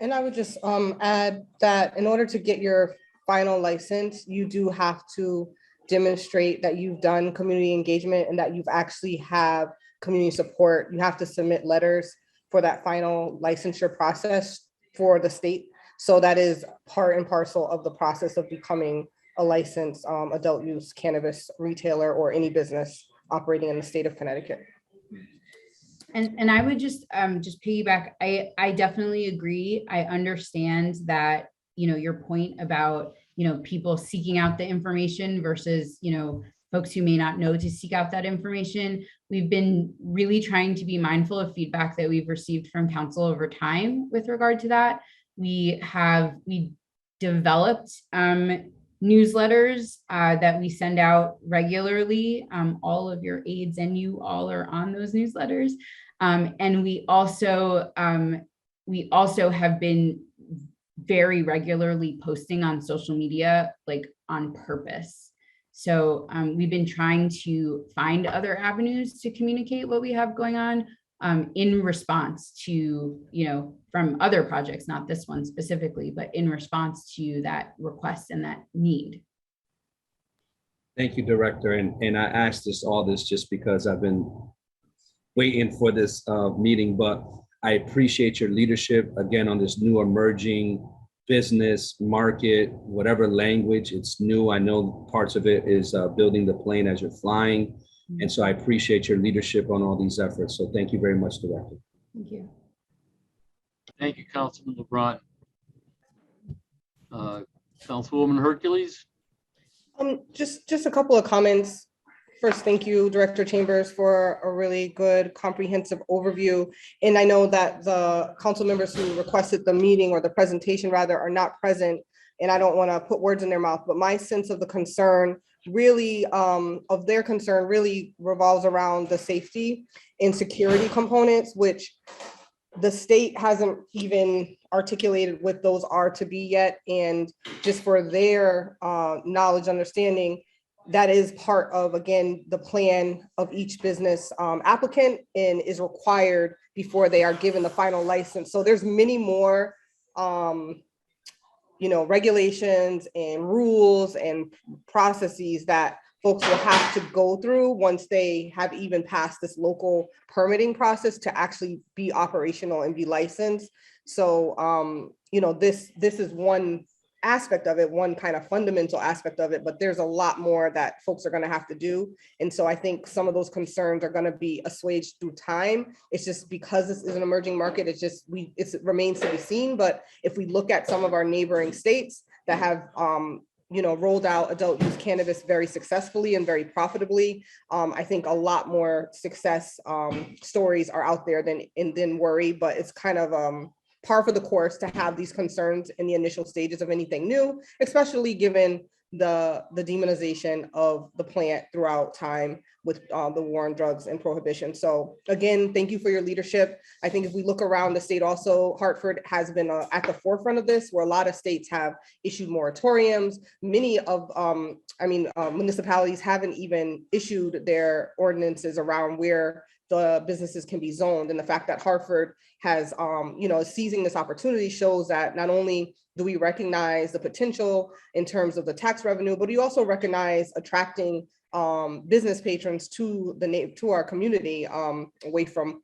Speaker 6: And I would just add that in order to get your final license, you do have to demonstrate that you've done community engagement and that you've actually have community support. You have to submit letters for that final licensure process for the state. So that is part and parcel of the process of becoming a licensed adult use cannabis retailer or any business operating in the state of Connecticut.
Speaker 13: And I would just piggyback. I definitely agree. I understand that, your point about, people seeking out the information versus, folks who may not know to seek out that information. We've been really trying to be mindful of feedback that we've received from council over time with regard to that. We developed newsletters that we send out regularly. All of your aides and you all are on those newsletters. And we also have been very regularly posting on social media, like on purpose. So we've been trying to find other avenues to communicate what we have going on in response to, from other projects, not this one specifically, but in response to that request and that need.
Speaker 4: Thank you, Director. And I asked all this just because I've been waiting for this meeting, but I appreciate your leadership again on this new emerging business market, whatever language, it's new. I know parts of it is building the plane as you're flying. And so I appreciate your leadership on all these efforts. So thank you very much, Director.
Speaker 13: Thank you.
Speaker 1: Thank you, Councilman LeBron. Councilwoman Hercules.
Speaker 6: Just a couple of comments. First, thank you, Director Chambers, for a really good comprehensive overview. And I know that the council members who requested the meeting or the presentation rather are not present, and I don't want to put words in their mouth, but my sense of the concern really, of their concern really revolves around the safety and security components, which the state hasn't even articulated what those are to be yet. And just for their knowledge, understanding, that is part of, again, the plan of each business applicant and is required before they are given the final license. So there's many more, regulations and rules and processes that folks will have to go through once they have even passed this local permitting process to actually be operational and be licensed. So, this is one aspect of it, one kind of fundamental aspect of it, but there's a lot more that folks are going to have to do. And so I think some of those concerns are going to be assuaged through time. It's just because this is an emerging market, it remains to be seen. But if we look at some of our neighboring states that have rolled out adult use cannabis very successfully and very profitably, I think a lot more success stories are out there than worry, but it's kind of par for the course to have these concerns in the initial stages of anything new, especially given the demonization of the plant throughout time with the war on drugs and prohibition. So again, thank you for your leadership. I think if we look around the state also, Hartford has been at the forefront of this, where a lot of states have issued moratoriums. Many of, municipalities haven't even issued their ordinances around where the businesses can be zoned. And the fact that Hartford has, seizing this opportunity shows that not only do we recognize the potential in terms of the tax revenue, but we also recognize attracting business patrons to our community away from,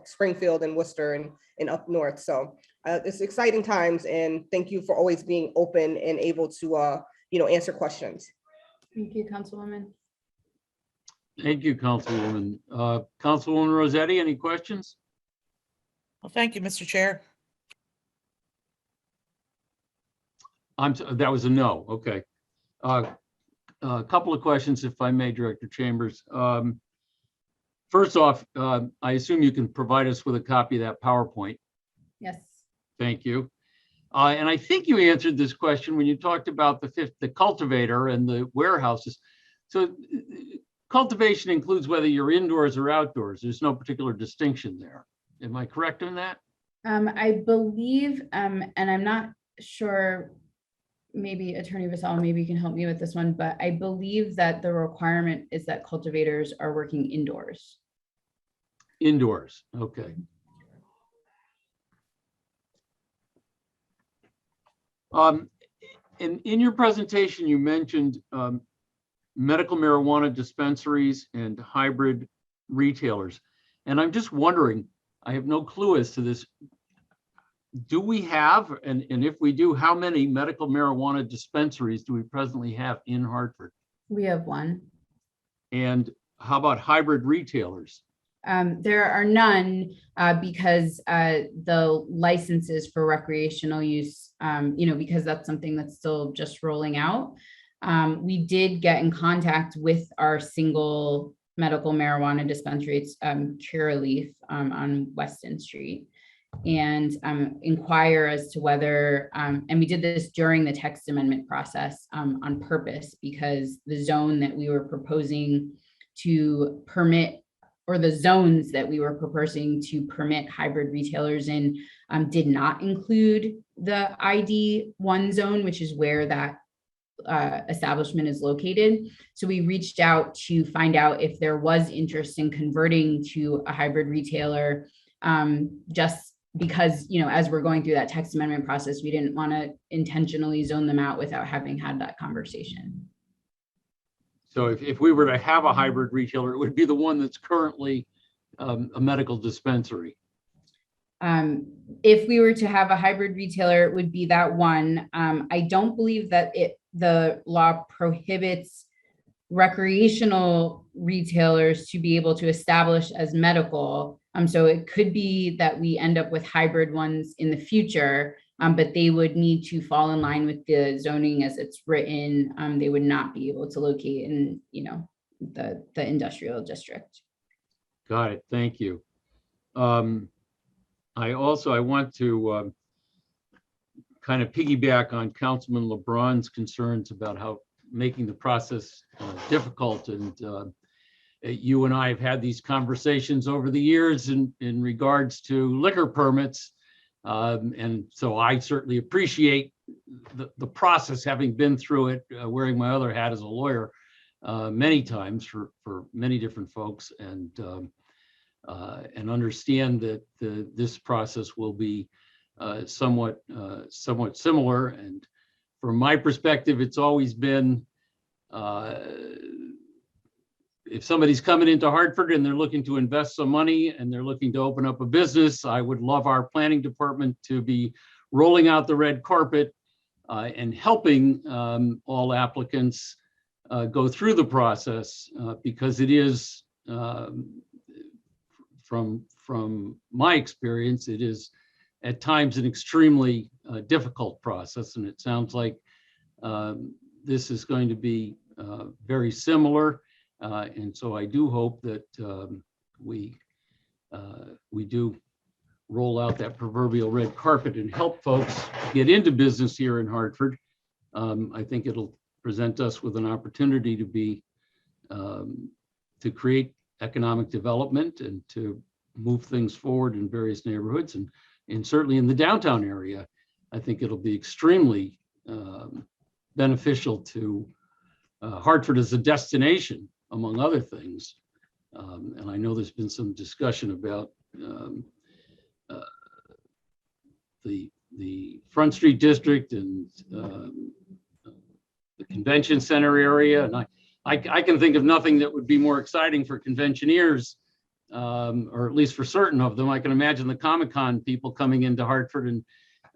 Speaker 6: Springfield and Worcester and up north. So it's exciting times, and thank you for always being open and able to, answer questions.
Speaker 13: Thank you, Councilwoman.
Speaker 1: Thank you, Councilwoman. Councilwoman Rossetti, any questions?
Speaker 5: Well, thank you, Mr. Chair.
Speaker 1: That was a no. Okay. A couple of questions, if I may, Director Chambers. First off, I assume you can provide us with a copy of that PowerPoint.
Speaker 13: Yes.
Speaker 1: Thank you. And I think you answered this question when you talked about the cultivator and the warehouses. So cultivation includes whether you're indoors or outdoors. There's no particular distinction there. Am I correct in that?
Speaker 13: I believe, and I'm not sure, maybe Attorney Vassal, maybe you can help me with this one, but I believe that the requirement is that cultivators are working indoors.
Speaker 1: Indoors, okay. In your presentation, you mentioned medical marijuana dispensaries and hybrid retailers. And I'm just wondering, I have no clue as to this. Do we have, and if we do, how many medical marijuana dispensaries do we presently have in Hartford?
Speaker 13: We have one.
Speaker 1: And how about hybrid retailers?
Speaker 13: There are none because the licenses for recreational use, because that's something that's still just rolling out. We did get in contact with our single medical marijuana dispensary, it's Curaleaf on Weston Street, and inquire as to whether, and we did this during the text amendment process on purpose, because the zone that we were proposing to permit, or the zones that we were proposing to permit hybrid retailers in did not include the ID1 zone, which is where that establishment is located. So we reached out to find out if there was interest in converting to a hybrid retailer, just because, as we're going through that text amendment process, we didn't want to intentionally zone them out without having had that conversation.
Speaker 1: So if we were to have a hybrid retailer, it would be the one that's currently a medical dispensary.
Speaker 13: If we were to have a hybrid retailer, it would be that one. I don't believe that the law prohibits recreational retailers to be able to establish as medical. So it could be that we end up with hybrid ones in the future, but they would need to fall in line with the zoning as it's written. They would not be able to locate in, the industrial district.
Speaker 1: Got it. Thank you. I want to kind of piggyback on Councilman LeBron's concerns about how making the process difficult. And you and I have had these conversations over the years in regards to liquor permits. And so I certainly appreciate the process, having been through it, wearing my other hat as a lawyer many times for many different folks, and understand that this process will be somewhat similar. And from my perspective, it's always been, if somebody's coming into Hartford and they're looking to invest some money and they're looking to open up a business, I would love our planning department to be rolling out the red carpet and helping all applicants go through the process, because it is, from my experience, it is at times an extremely difficult process. And it sounds like this is going to be very similar. And so I do hope that we do roll out that proverbial red carpet and help folks get into business here in Hartford. I think it'll present us with an opportunity to be to create economic development and to move things forward in various neighborhoods, and certainly in the downtown area. I think it'll be extremely beneficial to Hartford as a destination, among other things. And I know there's been some discussion about the Front Street District and the convention center area. And I can think of nothing that would be more exciting for conventioneers, or at least for certain of them. I can imagine the Comic-Con people coming into Hartford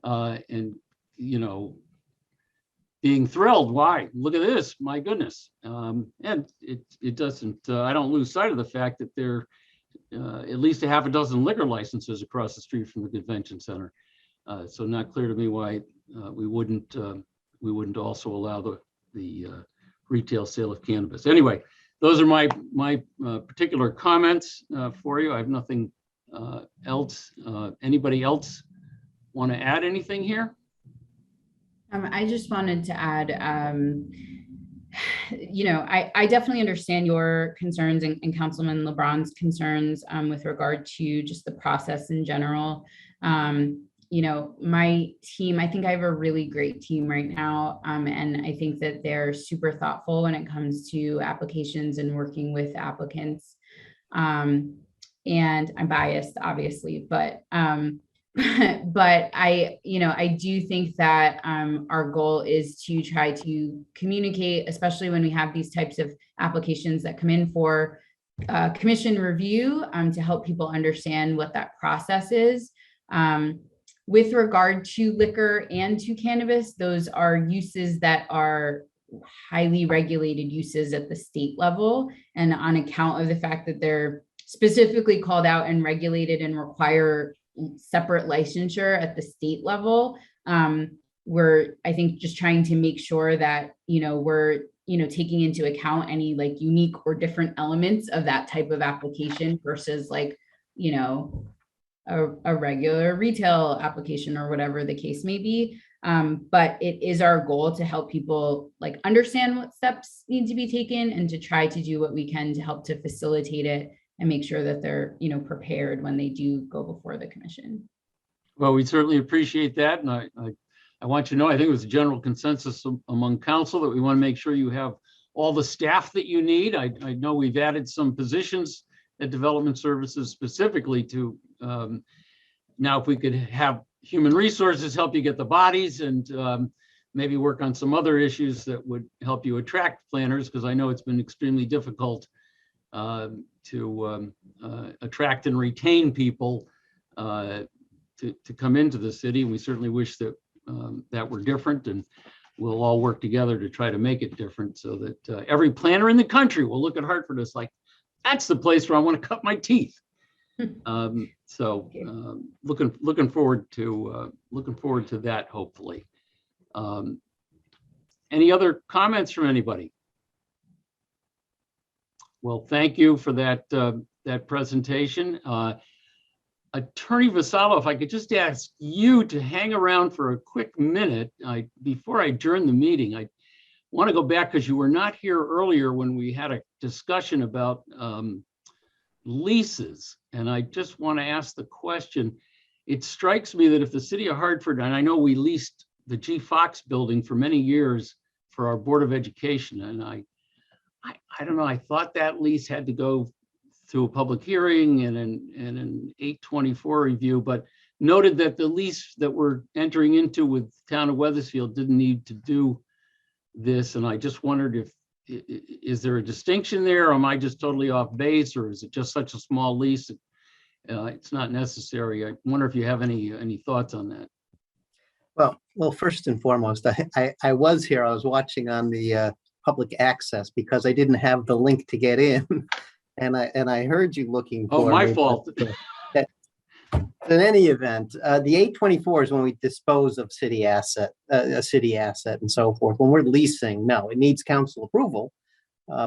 Speaker 1: and being thrilled. Why? Look at this, my goodness. And it doesn't, I don't lose sight of the fact that there are at least a half a dozen liquor licenses across the street from the convention center. So not clear to me why we wouldn't also allow the retail sale of cannabis. Anyway, those are my particular comments for you. I have nothing else. Anybody else want to add anything here?
Speaker 13: I just wanted to add, I definitely understand your concerns and Councilman LeBron's concerns with regard to just the process in general. My team, I think I have a really great team right now. And I think that they're super thoughtful when it comes to applications and working with applicants. And I'm biased, obviously, but I do think that our goal is to try to communicate, especially when we have these types of applications that come in for commission review, to help people understand what that process is. With regard to liquor and to cannabis, those are uses that are highly regulated uses at the state level. And on account of the fact that they're specifically called out and regulated and require separate licensure at the state level, we're, I think, just trying to make sure that, we're, taking into account any like unique or different elements of that type of application versus like, a regular retail application or whatever the case may be. But it is our goal to help people like understand what steps need to be taken and to try to do what we can to help to facilitate it and make sure that they're, prepared when they do go before the commission.
Speaker 1: Well, we certainly appreciate that. And I want you to know, I think it was a general consensus among council that we want to make sure you have all the staff that you need. I know we've added some positions at Development Services specifically to, now if we could have human resources help you get the bodies and maybe work on some other issues that would help you attract planners, because I know it's been extremely difficult to attract and retain people to come into the city. We certainly wish that that were different, and we'll all work together to try to make it different so that every planner in the country will look at Hartford as like, that's the place where I want to cut my teeth. Looking forward to that, hopefully. Any other comments from anybody? Well, thank you for that presentation. Attorney Vassallo, if I could just ask you to hang around for a quick minute before I adjourn the meeting. I want to go back because you were not here earlier when we had a discussion about leases. And I just want to ask the question. It strikes me that if the city of Hartford, and I know we leased the G. Fox building for many years for our Board of Education, and I don't know, I thought that lease had to go through a public hearing and an 824 review, but noted that the lease that we're entering into with the town of Wethersfield didn't need to do this. And I just wondered is there a distinction there? Or am I just totally off base, or is it just such a small lease? It's not necessary. I wonder if you have any thoughts on that.
Speaker 15: Well, first and foremost, I was here. I was watching on the public access because I didn't have the link to get in, and I heard you looking for.
Speaker 1: Oh, my fault.
Speaker 15: In any event, the 824 is when we dispose of a city asset and so forth. When we're leasing, no, it needs council approval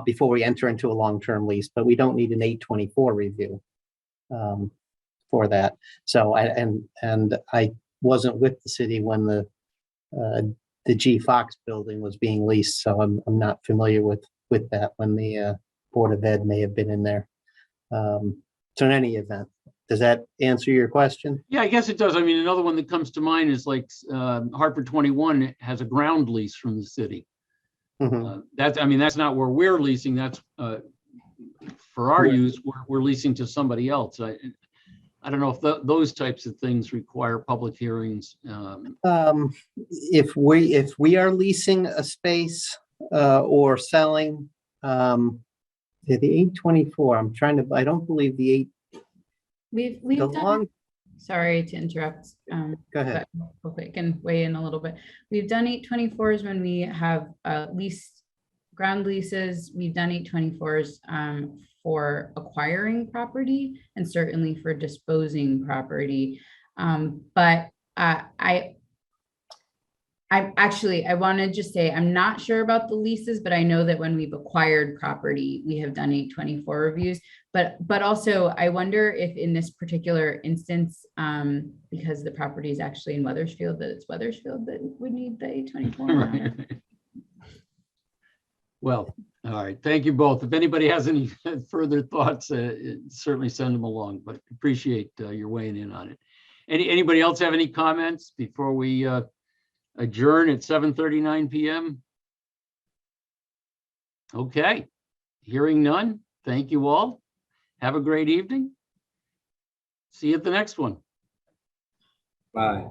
Speaker 15: before we enter into a long-term lease, but we don't need an 824 review for that. So, I wasn't with the city when the G. Fox building was being leased, so I'm not familiar with that when the Board of Ed may have been in there. So in any event, does that answer your question?
Speaker 1: Yeah, I guess it does. I mean, another one that comes to mind is like Hartford 21 has a ground lease from the city.
Speaker 15: Mm-hmm.
Speaker 1: That's not where we're leasing. That's for our use. We're leasing to somebody else. I don't know if those types of things require public hearings.
Speaker 15: If we are leasing a space or selling, the 824. I don't believe the 8.
Speaker 13: We've done. Sorry to interrupt.
Speaker 15: Go ahead.
Speaker 13: Hopefully I can weigh in a little bit. We've done 824s when we have ground leases. We've done 824s for acquiring property and certainly for disposing property. But I want to just say, I'm not sure about the leases, but I know that when we've acquired property, we have done 824 reviews. But also I wonder if in this particular instance, because the property is actually in Weathersfield, that it's Weathersfield that would need the 824.
Speaker 1: Right. Well, all right. Thank you both. If anybody has any further thoughts, certainly send them along, but appreciate your weighing in on it. Anybody else have any comments before we adjourn at 7:39 p.m.? Okay, hearing none. Thank you all. Have a great evening. See you at the next one.
Speaker 4: Bye.